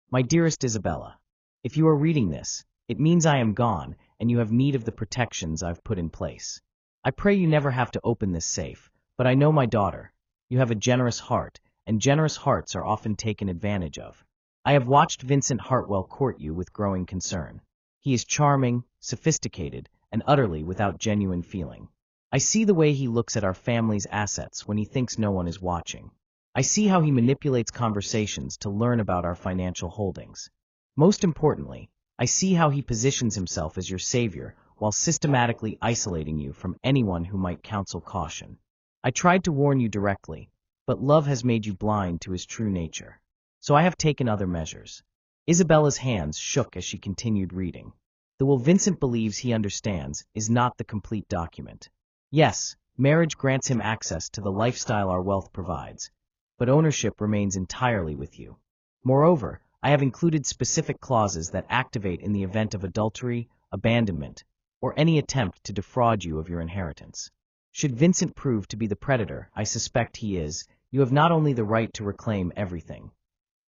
My dearest Isabella, if you are reading this, it means I am gone and you have need of the protections I've put in place. I pray you never have to open this safe, but I know my daughter. You have a generous heart, and generous hearts are often taken advantage of. I have watched Vincent Hartwell court you with growing concern. He is charming, sophisticated, and utterly without genuine feeling. I see the way he looks at our family's assets when he thinks no one is watching. I see how he manipulates conversations to learn about our financial holdings. Most importantly, I see how he positions himself as your savior while systematically isolating you from anyone who might counsel caution. I tried to warn you directly, but love has made you blind to his true nature. So I have taken other measures. Isabella's hands shook as she continued reading. The will Vincent believes he understands is not the complete document. Yes, marriage grants him access to the lifestyle our wealth provides, but ownership remains entirely with you. Moreover, I have included specific clauses that activate in the event of adultery, abandonment, or any attempt to defraud you of your inheritance. Should Vincent prove to be the predator I suspect he is, you have not only the right to reclaim everything,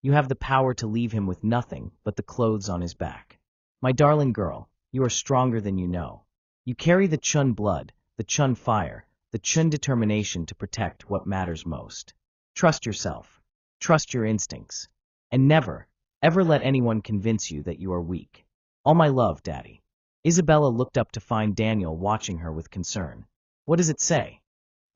You have the power to leave him with nothing but the clothes on his back. My darling girl, you are stronger than you know. You carry the Chun blood, the Chun fire, the Chun determination to protect what matters most. Trust yourself. Trust your instincts. And never, ever let anyone convince you that you are weak. All my love, Daddy. Isabella looked up to find Daniel watching her with concern. What does it say?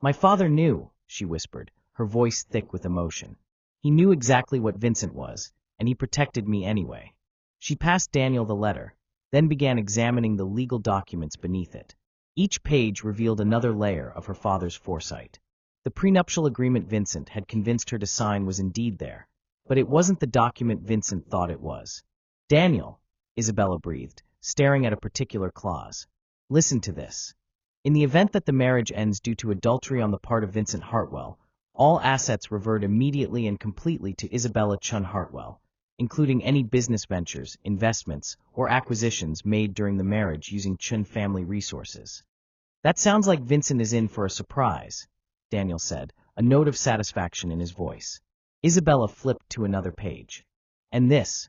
My father knew, she whispered, her voice thick with emotion. He knew exactly what Vincent was, and he protected me anyway. She passed Daniel the letter, then began examining the legal documents beneath it. Each page revealed another layer of her father's foresight. The prenuptial agreement Vincent had convinced her to sign was indeed there, but it wasn't the document Vincent thought it was. Daniel, Isabella breathed, staring at a particular clause. Listen to this. In the event that the marriage ends due to adultery on the part of Vincent Hartwell, all assets revert immediately and completely to Isabella Chun Hartwell, including any business ventures, investments, or acquisitions made during the marriage using Chun family resources. That sounds like Vincent is in for a surprise, Daniel said, a note of satisfaction in his voice. Isabella flipped to another page. And this: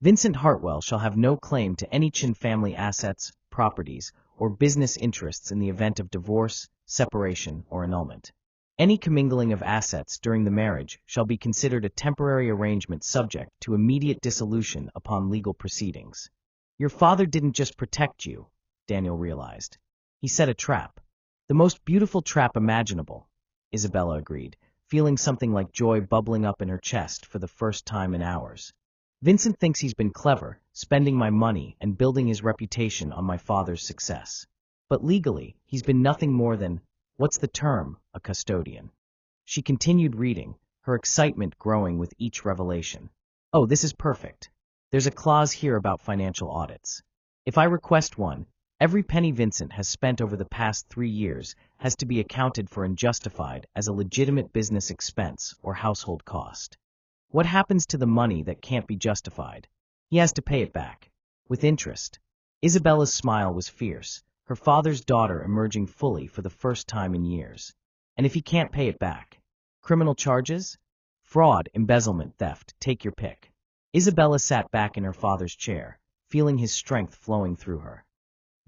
Vincent Hartwell shall have no claim to any Chun family assets, properties, or business interests in the event of divorce, separation, or annulment. Any commingling of assets during the marriage shall be considered a temporary arrangement subject to immediate dissolution upon legal proceedings. Your father didn't just protect you, Daniel realized. He set a trap. The most beautiful trap imaginable, Isabella agreed, feeling something like joy bubbling up in her chest for the first time in hours. Vincent thinks he's been clever, spending my money and building his reputation on my father's success. But legally, he's been nothing more than, what's the term, a custodian. She continued reading, her excitement growing with each revelation. Oh, this is perfect. There's a clause here about financial audits. If I request one, every penny Vincent has spent over the past 3 years has to be accounted for and justified as a legitimate business expense or household cost. What happens to the money that can't be justified? He has to pay it back. With interest. Isabella's smile was fierce, her father's daughter emerging fully for the first time in years. And if he can't pay it back? Criminal charges? Fraud, embezzlement, theft, take your pick. Isabella sat back in her father's chair, feeling his strength flowing through her.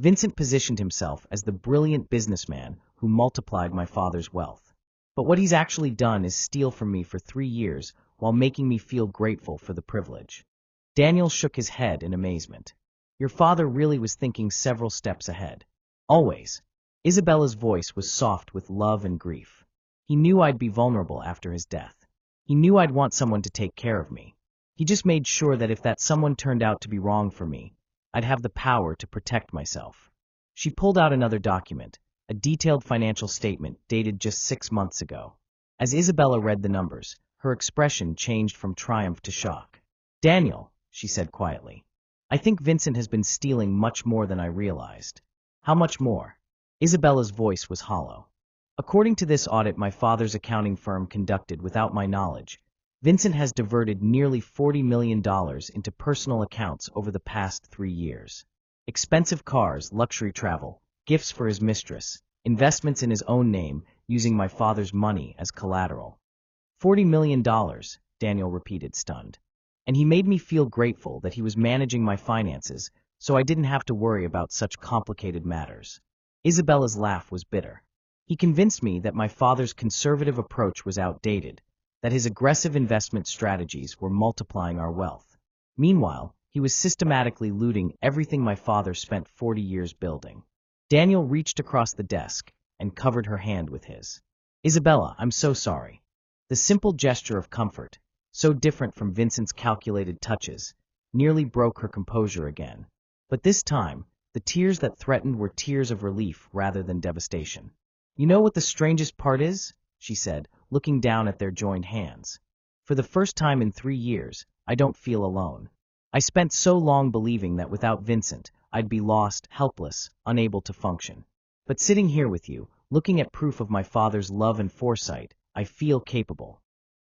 Vincent positioned himself as the brilliant businessman who multiplied my father's wealth. But what he's actually done is steal from me for 3 years while making me feel grateful for the privilege. Daniel shook his head in amazement. Your father really was thinking several steps ahead. Always. Isabella's voice was soft with love and grief. He knew I'd be vulnerable after his death. He knew I'd want someone to take care of me. He just made sure that if that someone turned out to be wrong for me, I'd have the power to protect myself. She pulled out another document, a detailed financial statement dated just 6 months ago. As Isabella read the numbers, her expression changed from triumph to shock. Daniel, she said quietly, I think Vincent has been stealing much more than I realized. How much more? Isabella's voice was hollow. According to this audit my father's accounting firm conducted without my knowledge, Vincent has diverted nearly $40 million into personal accounts over the past 3 years. Expensive cars, luxury travel, gifts for his mistress, investments in his own name using my father's money as collateral. $40 million, Daniel repeated, stunned. And he made me feel grateful that he was managing my finances so I didn't have to worry about such complicated matters. Isabella's laugh was bitter. He convinced me that my father's conservative approach was outdated, that his aggressive investment strategies were multiplying our wealth. Meanwhile, he was systematically looting everything my father spent 40 years building. Daniel reached across the desk and covered her hand with his. Isabella, I'm so sorry. The simple gesture of comfort, so different from Vincent's calculated touches, nearly broke her composure again. But this time, the tears that threatened were tears of relief rather than devastation. You know what the strangest part is? She said, looking down at their joined hands. For the first time in 3 years, I don't feel alone. I spent so long believing that without Vincent, I'd be lost, helpless, unable to function. But sitting here with you, looking at proof of my father's love and foresight, I feel capable.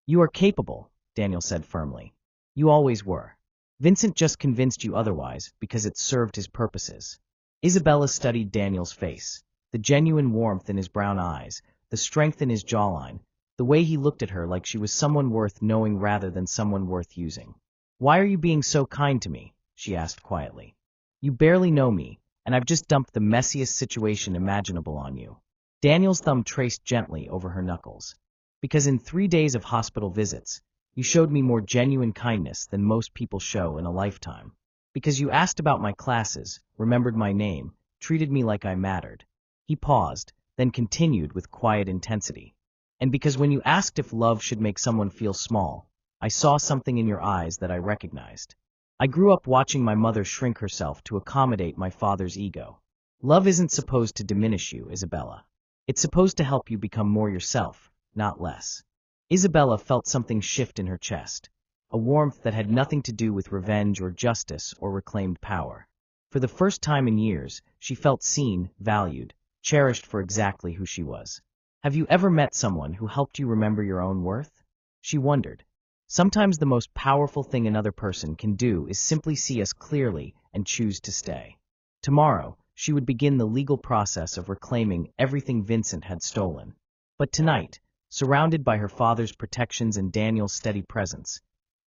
You are capable, Daniel said firmly. You always were. Vincent just convinced you otherwise because it served his purposes. Isabella studied Daniel's face, the genuine warmth in his brown eyes, the strength in his jawline, the way he looked at her like she was someone worth knowing rather than someone worth using. "Why are you being so kind to me?" she asked quietly. "You barely know me, and I've just dumped the messiest situation imaginable on you." Daniel's thumb traced gently over her knuckles. "Because in 3 days of hospital visits, you showed me more genuine kindness than most people show in a lifetime. Because you asked about my classes, remembered my name, treated me like I mattered." He paused, then continued with quiet intensity. "And because when you asked if love should make someone feel small, I saw something in your eyes that I recognized. I grew up watching my mother shrink herself to accommodate my father's ego. Love isn't supposed to diminish you, Isabella. It's supposed to help you become more yourself, not less." Isabella felt something shift in her chest, a warmth that had nothing to do with revenge or justice or reclaimed power. For the first time in years, she felt seen, valued, cherished for exactly who she was. "Have you ever met someone who helped you remember your own worth?" she wondered. Sometimes the most powerful thing another person can do is simply see us clearly and choose to stay. Tomorrow, she would begin the legal process of reclaiming everything Vincent had stolen. But tonight, surrounded by her father's protections and Daniel's steady presence,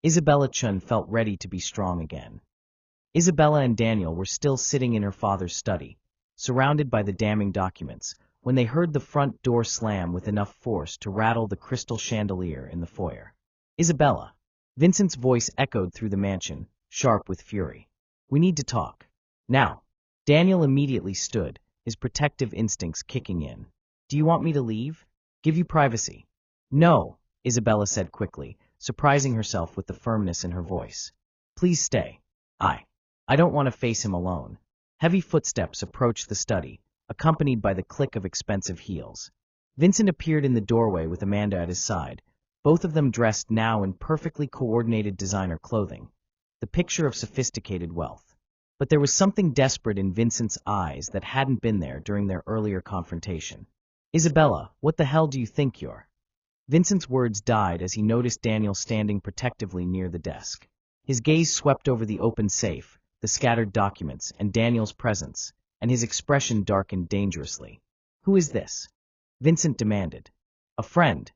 Isabella Chun felt ready to be strong again. Isabella and Daniel were still sitting in her father's study, surrounded by the damning documents, when they heard the front door slam with enough force to rattle the crystal chandelier in the foyer. "Isabella." Vincent's voice echoed through the mansion, sharp with fury. "We need to talk. Now." Daniel immediately stood, his protective instincts kicking in. "Do you want me to leave? Give you privacy?" "No," Isabella said quickly, surprising herself with the firmness in her voice. "Please stay. I don't want to face him alone." Heavy footsteps approached the study, accompanied by the click of expensive heels. Vincent appeared in the doorway with Amanda at his side, both of them dressed now in perfectly coordinated designer clothing, the picture of sophisticated wealth. But there was something desperate in Vincent's eyes that hadn't been there during their earlier confrontation. "Isabella, what the hell do you think you're?" Vincent's words died as he noticed Daniel standing protectively near the desk. His gaze swept over the open safe, the scattered documents, and Daniel's presence, and his expression darkened dangerously. "Who is this?" Vincent demanded. "A friend,"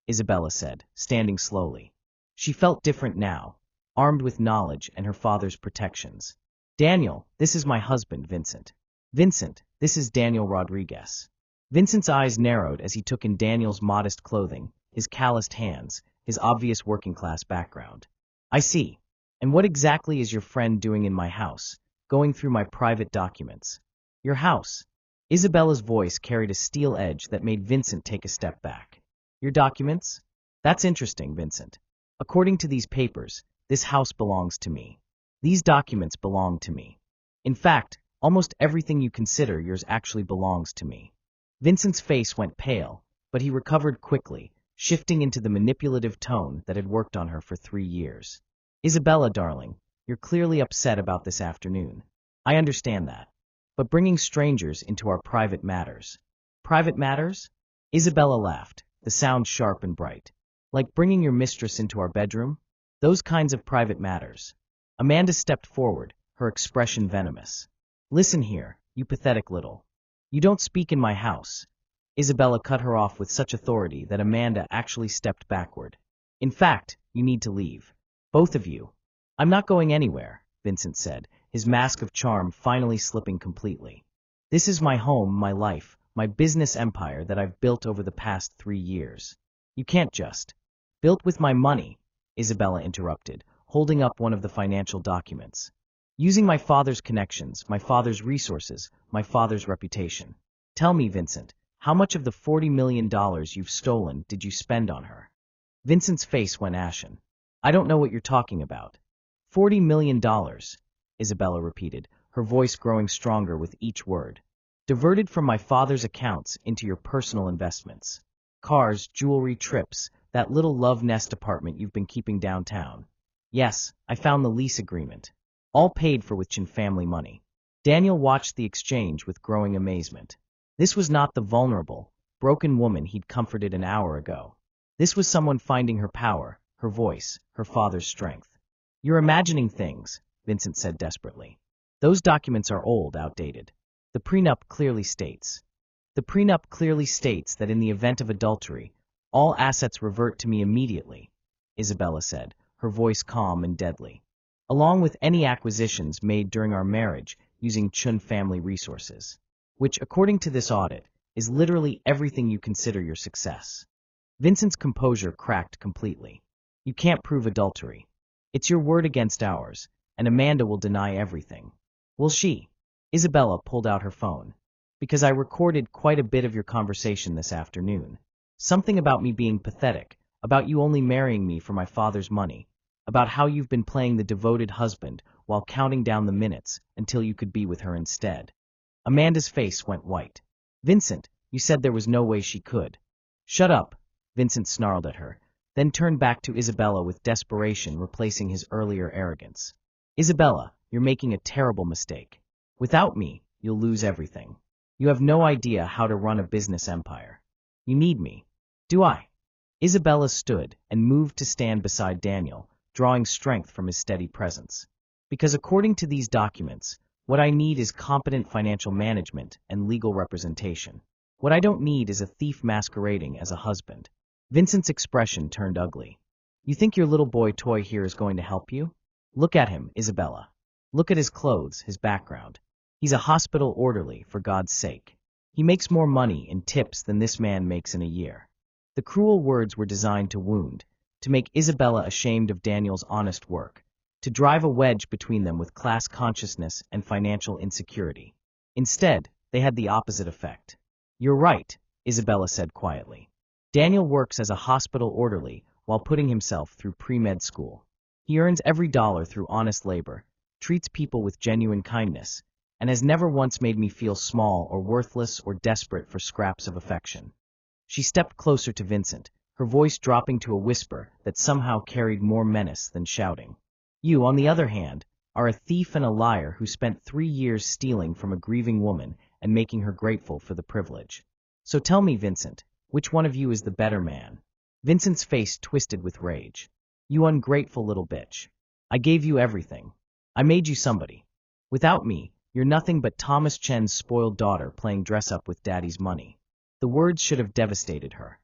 Isabella said, standing slowly. She felt different now, armed with knowledge and her father's protections. "Daniel, this is my husband, Vincent." "Vincent, this is Daniel Rodriguez." Vincent's eyes narrowed as he took in Daniel's modest clothing, his calloused hands, his obvious working-class background. "I see. And what exactly is your friend doing in my house, going through my private documents?" "Your house?" Isabella's voice carried a steel edge that made Vincent take a step back. "Your documents? That's interesting, Vincent. According to these papers, this house belongs to me. These documents belong to me. In fact, almost everything you consider yours actually belongs to me." Vincent's face went pale, but he recovered quickly, shifting into the manipulative tone that had worked on her for 3 years. "Isabella, darling, you're clearly upset about this afternoon. I understand that. But bringing strangers into our private matters." "Private matters?" Isabella laughed, the sound sharp and bright. "Like bringing your mistress into our bedroom? Those kinds of private matters." Amanda stepped forward, her expression venomous. "Listen here, you pathetic little. You don't speak in my house." Isabella cut her off with such authority that Amanda actually stepped backward. "In fact, you need to leave. Both of you." "I'm not going anywhere," Vincent said, his mask of charm finally slipping completely. "This is my home, my life, my business empire that I've built over the past 3 years. You can't just—" "Built with my money," Isabella interrupted, holding up one of the financial documents. "Using my father's connections, my father's resources, my father's reputation. Tell me, Vincent, how much of the $40 million you've stolen did you spend on her?" Vincent's face went ashen. "I don't know what you're talking about." $40 million, Isabella repeated, her voice growing stronger with each word. "Diverted from my father's accounts into your personal investments. Cars, jewelry, trips, that little love nest apartment you've been keeping downtown. Yes, I found the lease agreement. All paid for with Chin family money." Daniel watched the exchange with growing amazement. This was not the vulnerable, broken woman he'd comforted an hour ago. This was someone finding her power, her voice, her father's strength. "You're imagining things," Vincent said desperately. "Those documents are old, outdated. The prenup clearly states that in the event of adultery, All assets revert to me immediately, Isabella said, her voice calm and deadly. Along with any acquisitions made during our marriage using Chun family resources, which, according to this audit, is literally everything you consider your success. Vincent's composure cracked completely. You can't prove adultery. It's your word against ours, and Amanda will deny everything. Will she? Isabella pulled out her phone. Because I recorded quite a bit of your conversation this afternoon. Something about me being pathetic, about you only marrying me for my father's money, about how you've been playing the devoted husband while counting down the minutes until you could be with her instead. Amanda's face went white. Vincent, you said there was no way she could. Shut up, Vincent snarled at her, then turned back to Isabella with desperation replacing his earlier arrogance. Isabella, you're making a terrible mistake. Without me, you'll lose everything. You have no idea how to run a business empire. You need me. Do I? Isabella stood and moved to stand beside Daniel, drawing strength from his steady presence. Because according to these documents, what I need is competent financial management and legal representation. What I don't need is a thief masquerading as a husband. Vincent's expression turned ugly. You think your little boy toy here is going to help you? Look at him, Isabella. Look at his clothes, his background. He's a hospital orderly, for God's sake. He makes more money in tips than this man makes in a year. The cruel words were designed to wound, to make Isabella ashamed of Daniel's honest work, to drive a wedge between them with class consciousness and financial insecurity. Instead, they had the opposite effect. You're right, Isabella said quietly. Daniel works as a hospital orderly while putting himself through pre-med school. He earns every dollar through honest labor, treats people with genuine kindness, and has never once made me feel small or worthless or desperate for scraps of affection. She stepped closer to Vincent, her voice dropping to a whisper that somehow carried more menace than shouting. You, on the other hand, are a thief and a liar who spent 3 years stealing from a grieving woman and making her grateful for the privilege. So tell me, Vincent, which one of you is the better man? Vincent's face twisted with rage. You ungrateful little bitch. I gave you everything. I made you somebody. Without me, you're nothing but Thomas Chen's spoiled daughter playing dress-up with daddy's money. The words should have devastated her.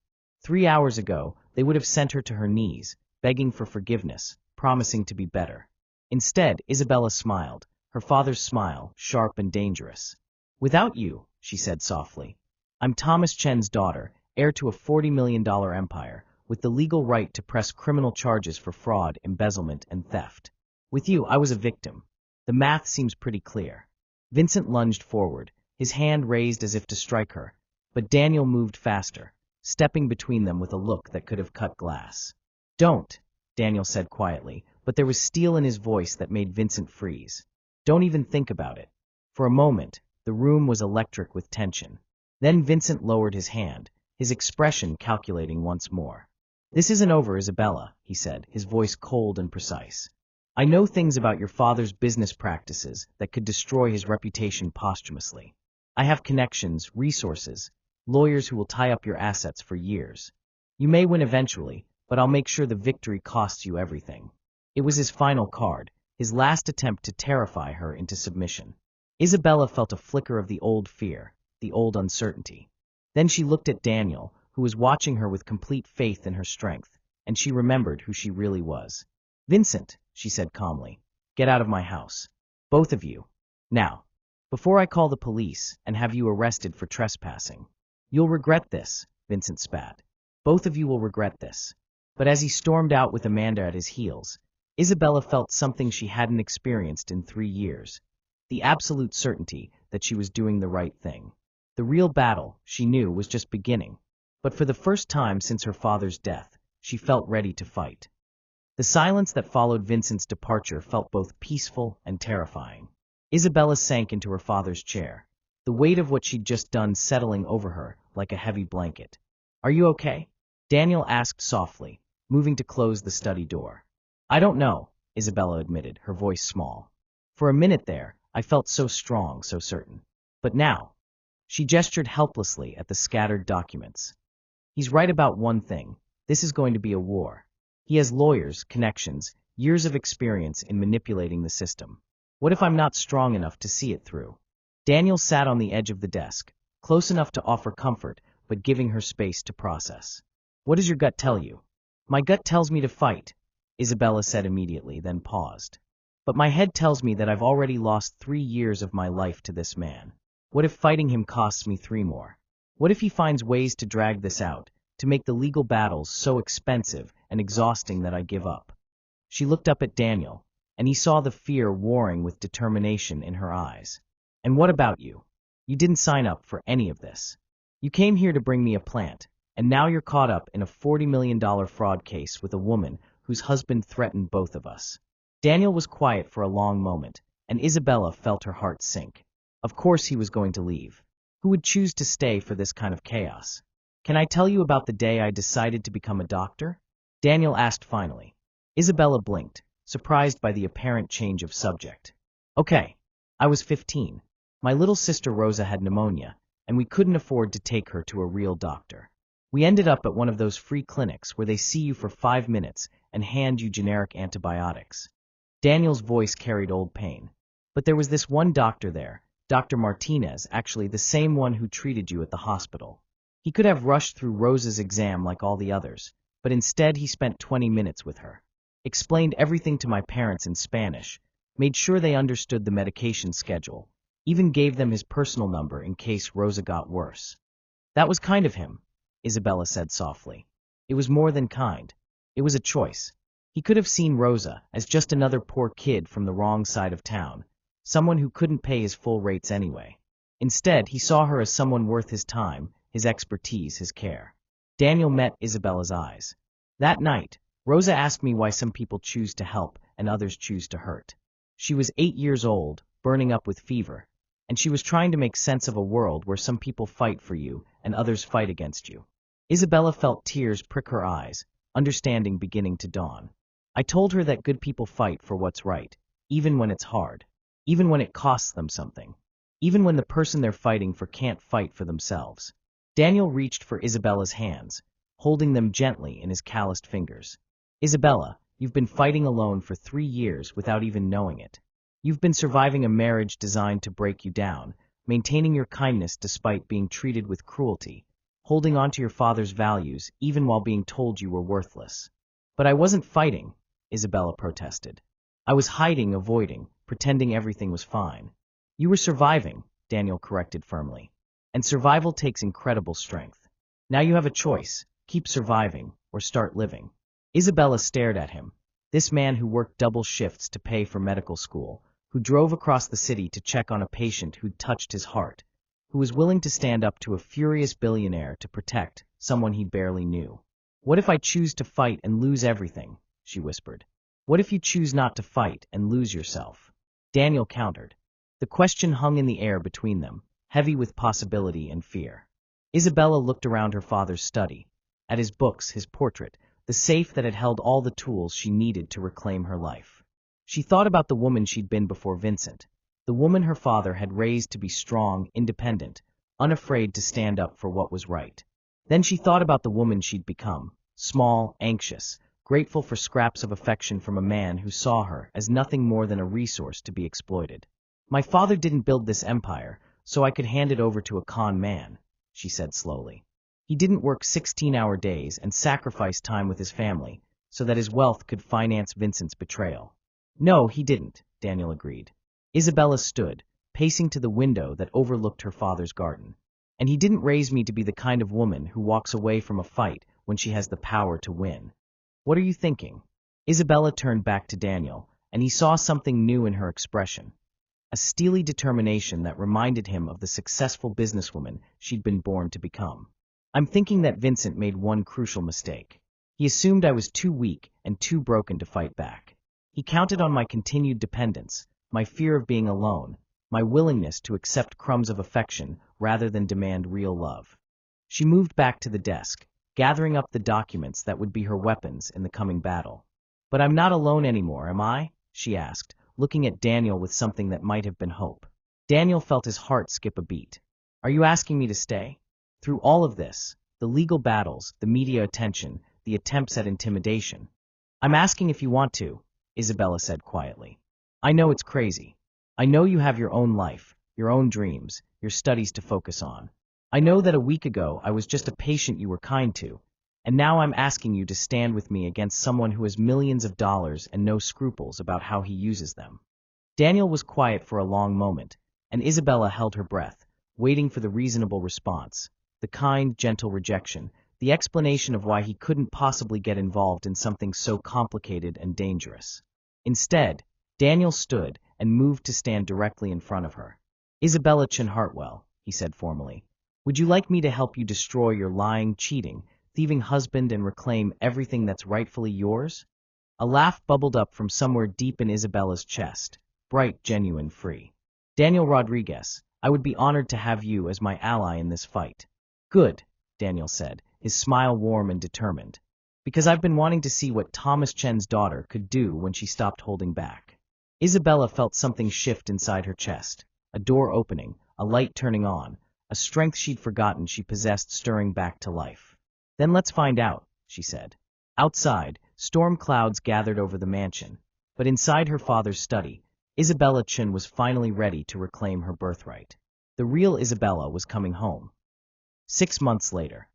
3 hours ago, they would have sent her to her knees, begging for forgiveness, promising to be better. Instead, Isabella smiled, her father's smile, sharp and dangerous. Without you, she said softly. I'm Thomas Chen's daughter, heir to a $40 million empire, with the legal right to press criminal charges for fraud, embezzlement, and theft. With you, I was a victim. The math seems pretty clear. Vincent lunged forward, his hand raised as if to strike her, but Daniel moved faster, stepping between them with a look that could have cut glass. Don't, Daniel said quietly, but there was steel in his voice that made Vincent freeze. Don't even think about it. For a moment, the room was electric with tension. Then Vincent lowered his hand, his expression calculating once more. This isn't over, Isabella, he said, his voice cold and precise. I know things about your father's business practices that could destroy his reputation posthumously. I have connections, resources, lawyers who will tie up your assets for years. You may win eventually, but I'll make sure the victory costs you everything. It was his final card, his last attempt to terrify her into submission. Isabella felt a flicker of the old fear, the old uncertainty. Then she looked at Daniel, who was watching her with complete faith in her strength, and she remembered who she really was. Vincent, she said calmly, get out of my house. Both of you. Now. Before I call the police and have you arrested for trespassing. You'll regret this, Vincent spat. Both of you will regret this. But as he stormed out with Amanda at his heels, Isabella felt something she hadn't experienced in 3 years. The absolute certainty that she was doing the right thing. The real battle, she knew, was just beginning. But for the first time since her father's death, she felt ready to fight. The silence that followed Vincent's departure felt both peaceful and terrifying. Isabella sank into her father's chair, the weight of what she'd just done settling over her like a heavy blanket. Are you okay? Daniel asked softly, moving to close the study door. I don't know, Isabella admitted, her voice small. For a minute there, I felt so strong, so certain. But now, she gestured helplessly at the scattered documents. He's right about one thing. This is going to be a war. He has lawyers, connections, years of experience in manipulating the system. What if I'm not strong enough to see it through? Daniel sat on the edge of the desk, close enough to offer comfort, but giving her space to process. What does your gut tell you? My gut tells me to fight, Isabella said immediately, then paused. But my head tells me that I've already lost 3 years of my life to this man. What if fighting him costs me 3 more? What if he finds ways to drag this out, to make the legal battles so expensive and exhausting that I give up? She looked up at Daniel, and he saw the fear warring with determination in her eyes. And what about you? You didn't sign up for any of this. You came here to bring me a plant, and now you're caught up in a $40 million fraud case with a woman whose husband threatened both of us. Daniel was quiet for a long moment, and Isabella felt her heart sink. Of course he was going to leave. Who would choose to stay for this kind of chaos? Can I tell you about the day I decided to become a doctor? Daniel asked finally. Isabella blinked, surprised by the apparent change of subject. Okay. I was 15. My little sister Rosa had pneumonia, and we couldn't afford to take her to a real doctor. We ended up at one of those free clinics where they see you for 5 minutes and hand you generic antibiotics. Daniel's voice carried old pain. But there was this one doctor there, Dr. Martinez, actually the same one who treated you at the hospital. He could have rushed through Rosa's exam like all the others, but instead he spent 20 minutes with her. Explained everything to my parents in Spanish, made sure they understood the medication schedule, even gave them his personal number in case Rosa got worse. That was kind of him, Isabella said softly. It was more than kind. It was a choice. He could have seen Rosa as just another poor kid from the wrong side of town, someone who couldn't pay his full rates anyway. Instead, he saw her as someone worth his time, his expertise, his care. Daniel met Isabella's eyes. That night, Rosa asked me why some people choose to help and others choose to hurt. She was 8 years old, burning up with fever, and she was trying to make sense of a world where some people fight for you and others fight against you. Isabella felt tears prick her eyes, understanding beginning to dawn. I told her that good people fight for what's right, even when it's hard, even when it costs them something, even when the person they're fighting for can't fight for themselves. Daniel reached for Isabella's hands, holding them gently in his calloused fingers. Isabella, you've been fighting alone for 3 years without even knowing it. You've been surviving a marriage designed to break you down, maintaining your kindness despite being treated with cruelty, holding on to your father's values even while being told you were worthless. But I wasn't fighting, Isabella protested. I was hiding, avoiding, pretending everything was fine. You were surviving, Daniel corrected firmly. And survival takes incredible strength. Now you have a choice, keep surviving or start living. Isabella stared at him, this man who worked double shifts to pay for medical school, who drove across the city to check on a patient who'd touched his heart, who was willing to stand up to a furious billionaire to protect someone he barely knew. What if I choose to fight and lose everything? She whispered. What if you choose not to fight and lose yourself? Daniel countered. The question hung in the air between them, heavy with possibility and fear. Isabella looked around her father's study, at his books, his portrait, the safe that had held all the tools she needed to reclaim her life. She thought about the woman she'd been before Vincent, the woman her father had raised to be strong, independent, unafraid to stand up for what was right. Then she thought about the woman she'd become, small, anxious, grateful for scraps of affection from a man who saw her as nothing more than a resource to be exploited. My father didn't build this empire so I could hand it over to a con man, she said slowly. He didn't work 16-hour days and sacrifice time with his family so that his wealth could finance Vincent's betrayal. No, he didn't, Daniel agreed. Isabella stood, pacing to the window that overlooked her father's garden. And he didn't raise me to be the kind of woman who walks away from a fight when she has the power to win. What are you thinking? Isabella turned back to Daniel, and he saw something new in her expression. A steely determination that reminded him of the successful businesswoman she'd been born to become. I'm thinking that Vincent made one crucial mistake. He assumed I was too weak and too broken to fight back. He counted on my continued dependence, my fear of being alone, my willingness to accept crumbs of affection rather than demand real love. She moved back to the desk, gathering up the documents that would be her weapons in the coming battle. But I'm not alone anymore, am I? She asked, looking at Daniel with something that might have been hope. Daniel felt his heart skip a beat. Are you asking me to stay? Through all of this, the legal battles, the media attention, the attempts at intimidation. I'm asking if you want to, Isabella said quietly. I know it's crazy. I know you have your own life, your own dreams, your studies to focus on. I know that a week ago I was just a patient you were kind to, And now I'm asking you to stand with me against someone who has millions of dollars and no scruples about how he uses them." Daniel was quiet for a long moment, and Isabella held her breath, waiting for the reasonable response, the kind, gentle rejection, the explanation of why he couldn't possibly get involved in something so complicated and dangerous. Instead, Daniel stood and moved to stand directly in front of her. "Isabella Chin Hartwell," he said formally, "would you like me to help you destroy your lying, cheating, thieving husband and reclaim everything that's rightfully yours?" A laugh bubbled up from somewhere deep in Isabella's chest, bright, genuine, free. "Daniel Rodriguez, I would be honored to have you as my ally in this fight." "Good," Daniel said, his smile warm and determined, "because I've been wanting to see what Thomas Chen's daughter could do when she stopped holding back." Isabella felt something shift inside her chest, a door opening, a light turning on, a strength she'd forgotten she possessed stirring back to life. "Then let's find out," she said. Outside, storm clouds gathered over the mansion, but inside her father's study, Isabella Chin was finally ready to reclaim her birthright. The real Isabella was coming home. 6 months later,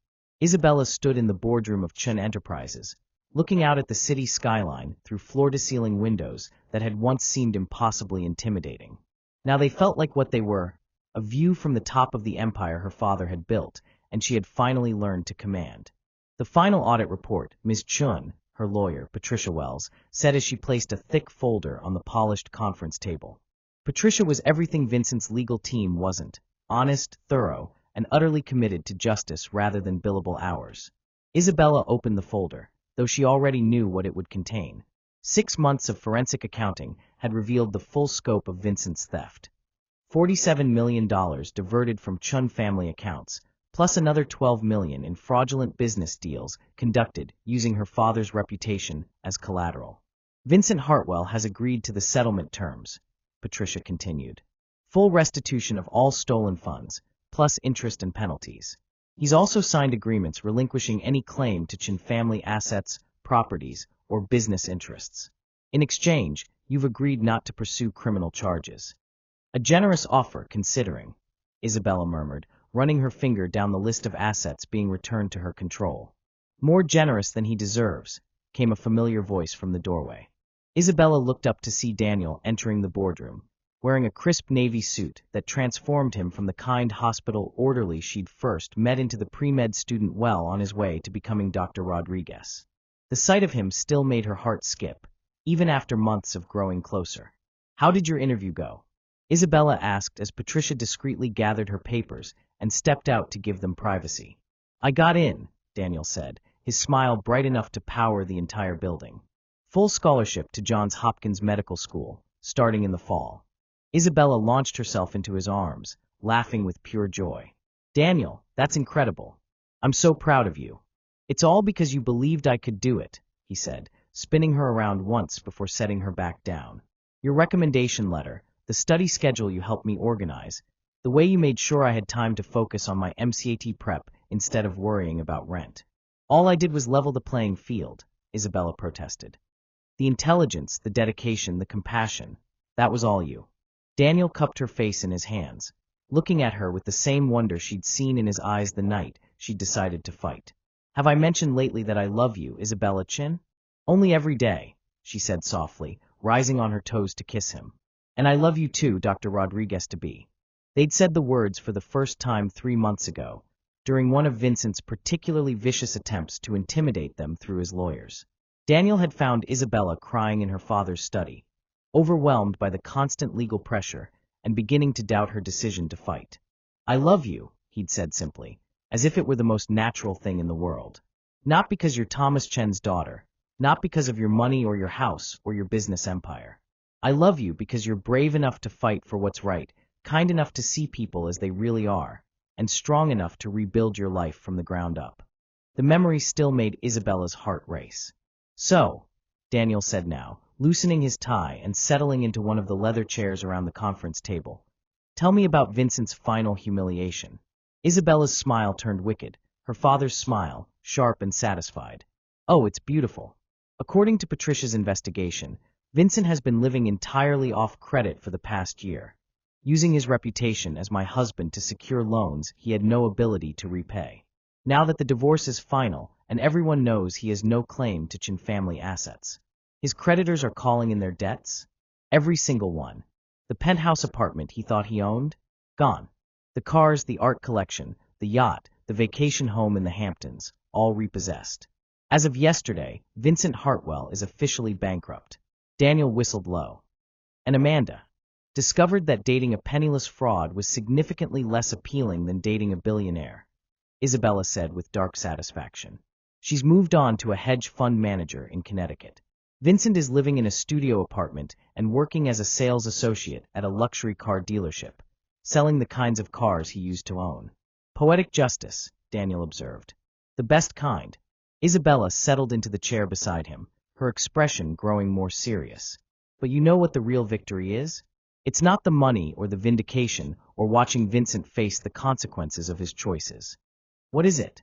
Isabella stood in the boardroom of Chin Enterprises, looking out at the city skyline through floor-to-ceiling windows that had once seemed impossibly intimidating. Now they felt like what they were, a view from the top of the empire her father had built, and she had finally learned to command. The final audit report, Ms. Chun, her lawyer, Patricia Wells, said as she placed a thick folder on the polished conference table. Patricia was everything Vincent's legal team wasn't: honest, thorough, and utterly committed to justice rather than billable hours. Isabella opened the folder, though she already knew what it would contain. 6 months of forensic accounting had revealed the full scope of Vincent's theft. $47 million diverted from Chun family accounts, plus another $12 million in fraudulent business deals conducted using her father's reputation as collateral. "Vincent Hartwell has agreed to the settlement terms," Patricia continued. "Full restitution of all stolen funds, plus interest and penalties. He's also signed agreements relinquishing any claim to Chin family assets, properties, or business interests. In exchange, you've agreed not to pursue criminal charges." "A generous offer, considering," Isabella murmured, running her finger down the list of assets being returned to her control. "More generous than he deserves," came a familiar voice from the doorway. Isabella looked up to see Daniel entering the boardroom, wearing a crisp navy suit that transformed him from the kind hospital orderly she'd first met into the pre-med student well on his way to becoming Dr. Rodriguez. The sight of him still made her heart skip, even after months of growing closer. "How did your interview go?" Isabella asked as Patricia discreetly gathered her papers and stepped out to give them privacy. "I got in," Daniel said, his smile bright enough to power the entire building. "Full scholarship to Johns Hopkins Medical School, starting in the fall." Isabella launched herself into his arms, laughing with pure joy. "Daniel, that's incredible. I'm so proud of you." "It's all because you believed I could do it," he said, spinning her around once before setting her back down. "Your recommendation letter, the study schedule you helped me organize, the way you made sure I had time to focus on my MCAT prep instead of worrying about rent. All I did was level the playing field," Isabella protested. "The intelligence, the dedication, the compassion, that was all you." Daniel cupped her face in his hands, looking at her with the same wonder she'd seen in his eyes the night she'd decided to fight. "Have I mentioned lately that I love you, Isabella Chin?" "Only every day," she said softly, rising on her toes to kiss him. "And I love you too, Dr. Rodriguez to be." They'd said the words for the first time 3 months ago, during one of Vincent's particularly vicious attempts to intimidate them through his lawyers. Daniel had found Isabella crying in her father's study, overwhelmed by the constant legal pressure and beginning to doubt her decision to fight. "I love you," he'd said simply, as if it were the most natural thing in the world. "Not because you're Thomas Chen's daughter, not because of your money or your house or your business empire. I love you because you're brave enough to fight for what's right, kind enough to see people as they really are, and strong enough to rebuild your life from the ground up." The memory still made Isabella's heart race. "So," Daniel said now, loosening his tie and settling into one of the leather chairs around the conference table, "tell me about Vincent's final humiliation." Isabella's smile turned wicked, her father's smile, sharp and satisfied. "Oh, it's beautiful. According to Patricia's investigation, Vincent has been living entirely off credit for the past year, using his reputation as my husband to secure loans he had no ability to repay. Now that the divorce is final and everyone knows he has no claim to Chin family assets. His creditors are calling in their debts. Every single one. The penthouse apartment he thought he owned? Gone. The cars, the art collection, the yacht, the vacation home in the Hamptons, all repossessed. As of yesterday, Vincent Hartwell is officially bankrupt. Daniel whistled low. And Amanda discovered that dating a penniless fraud was significantly less appealing than dating a billionaire, Isabella said with dark satisfaction. She's moved on to a hedge fund manager in Connecticut. Vincent is living in a studio apartment and working as a sales associate at a luxury car dealership, selling the kinds of cars he used to own. Poetic justice, Daniel observed. The best kind. Isabella settled into the chair beside him, her expression growing more serious. But you know what the real victory is? It's not the money or the vindication or watching Vincent face the consequences of his choices. What is it?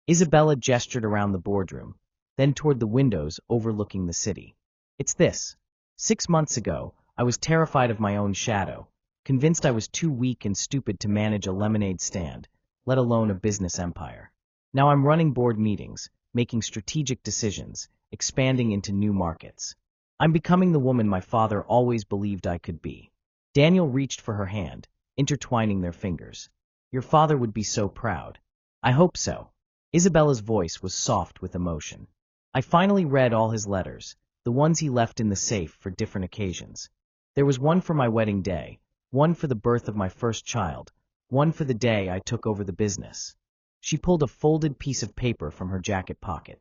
Isabella gestured around the boardroom, then toward the windows overlooking the city. It's this. 6 months ago, I was terrified of my own shadow, convinced I was too weak and stupid to manage a lemonade stand, let alone a business empire. Now I'm running board meetings, making strategic decisions, expanding into new markets. I'm becoming the woman my father always believed I could be. Daniel reached for her hand, intertwining their fingers. Your father would be so proud. I hope so. Isabella's voice was soft with emotion. I finally read all his letters, the ones he left in the safe for different occasions. There was one for my wedding day, one for the birth of my first child, one for the day I took over the business. She pulled a folded piece of paper from her jacket pocket.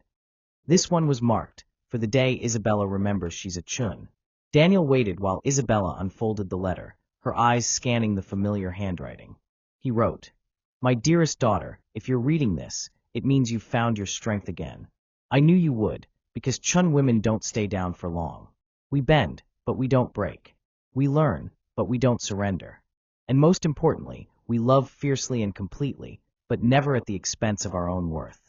This one was marked, for the day Isabella remembers she's a chun. Daniel waited while Isabella unfolded the letter, her eyes scanning the familiar handwriting. He wrote, My dearest daughter, if you're reading this, it means you've found your strength again. I knew you would, because chun women don't stay down for long. We bend, but we don't break. We learn, but we don't surrender. And most importantly, we love fiercely and completely, but never at the expense of our own worth.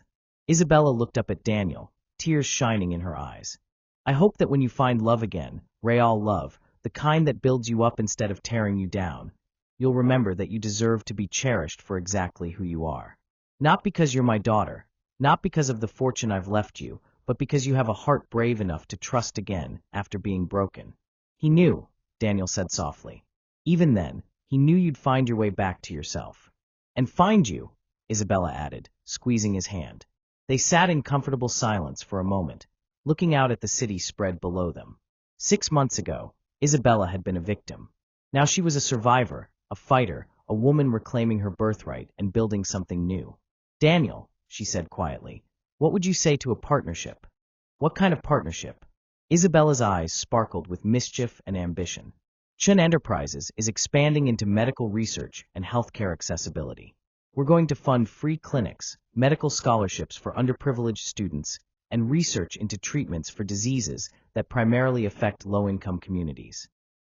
Isabella looked up at Daniel, tears shining in her eyes. I hope that when you find love again, real love, the kind that builds you up instead of tearing you down, you'll remember that you deserve to be cherished for exactly who you are. Not because you're my daughter, not because of the fortune I've left you, but because you have a heart brave enough to trust again after being broken. He knew, Daniel said softly. Even then, he knew you'd find your way back to yourself. And find you, Isabella added, squeezing his hand. They sat in comfortable silence for a moment, looking out at the city spread below them. 6 months ago, Isabella had been a victim. Now she was a survivor, a fighter, a woman reclaiming her birthright and building something new. Daniel, she said quietly, what would you say to a partnership? What kind of partnership? Isabella's eyes sparkled with mischief and ambition. Chun Enterprises is expanding into medical research and healthcare accessibility. We're going to fund free clinics, medical scholarships for underprivileged students, and research into treatments for diseases that primarily affect low-income communities.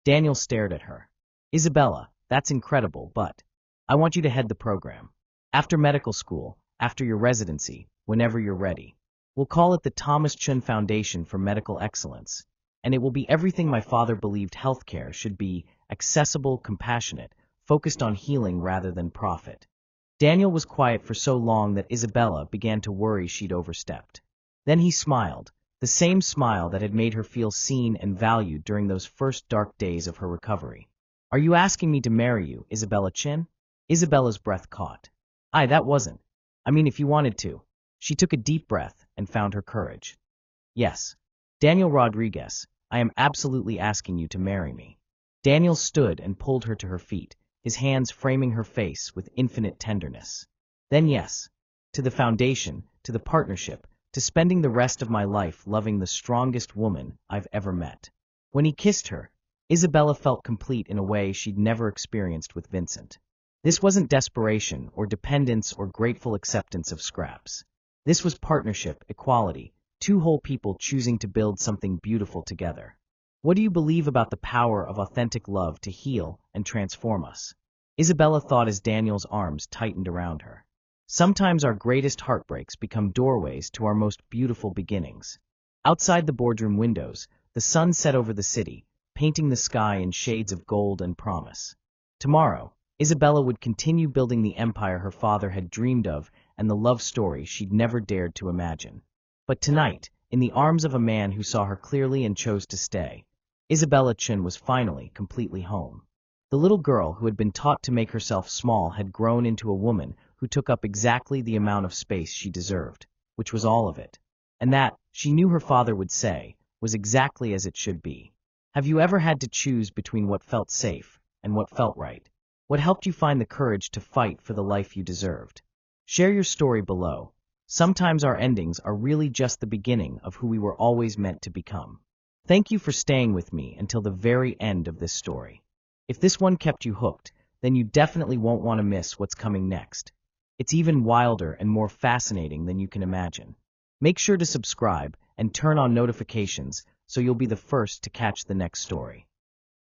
Daniel stared at her. Isabella, that's incredible, but I want you to head the program. After medical school, after your residency, whenever you're ready. We'll call it the Thomas Chun Foundation for Medical Excellence, and it will be everything my father believed healthcare should be: accessible, compassionate, focused on healing rather than profit. Daniel was quiet for so long that Isabella began to worry she'd overstepped. Then he smiled, the same smile that had made her feel seen and valued during those first dark days of her recovery. Are you asking me to marry you, Isabella Chin? Isabella's breath caught. That wasn't. I mean, if you wanted to. She took a deep breath and found her courage. Yes. Daniel Rodriguez, I am absolutely asking you to marry me. Daniel stood and pulled her to her feet, his hands framing her face with infinite tenderness. Then yes, to the foundation, to the partnership, to spending the rest of my life loving the strongest woman I've ever met. When he kissed her, Isabella felt complete in a way she'd never experienced with Vincent. This wasn't desperation or dependence or grateful acceptance of scraps. This was partnership, equality, two whole people choosing to build something beautiful together. What do you believe about the power of authentic love to heal and transform us? Isabella thought as Daniel's arms tightened around her. Sometimes our greatest heartbreaks become doorways to our most beautiful beginnings. Outside the boardroom windows, the sun set over the city, painting the sky in shades of gold and promise. Tomorrow, Isabella would continue building the empire her father had dreamed of and the love story she'd never dared to imagine. But tonight, in the arms of a man who saw her clearly and chose to stay, Isabella Chin was finally completely home. The little girl who had been taught to make herself small had grown into a woman who took up exactly the amount of space she deserved, which was all of it. And that, she knew her father would say, was exactly as it should be. Have you ever had to choose between what felt safe and what felt right? What helped you find the courage to fight for the life you deserved? Share your story below. Sometimes our endings are really just the beginning of who we were always meant to become. Thank you for staying with me until the very end of this story. If this one kept you hooked, then you definitely won't want to miss what's coming next. It's even wilder and more fascinating than you can imagine. Make sure to subscribe and turn on notifications so you'll be the first to catch the next story.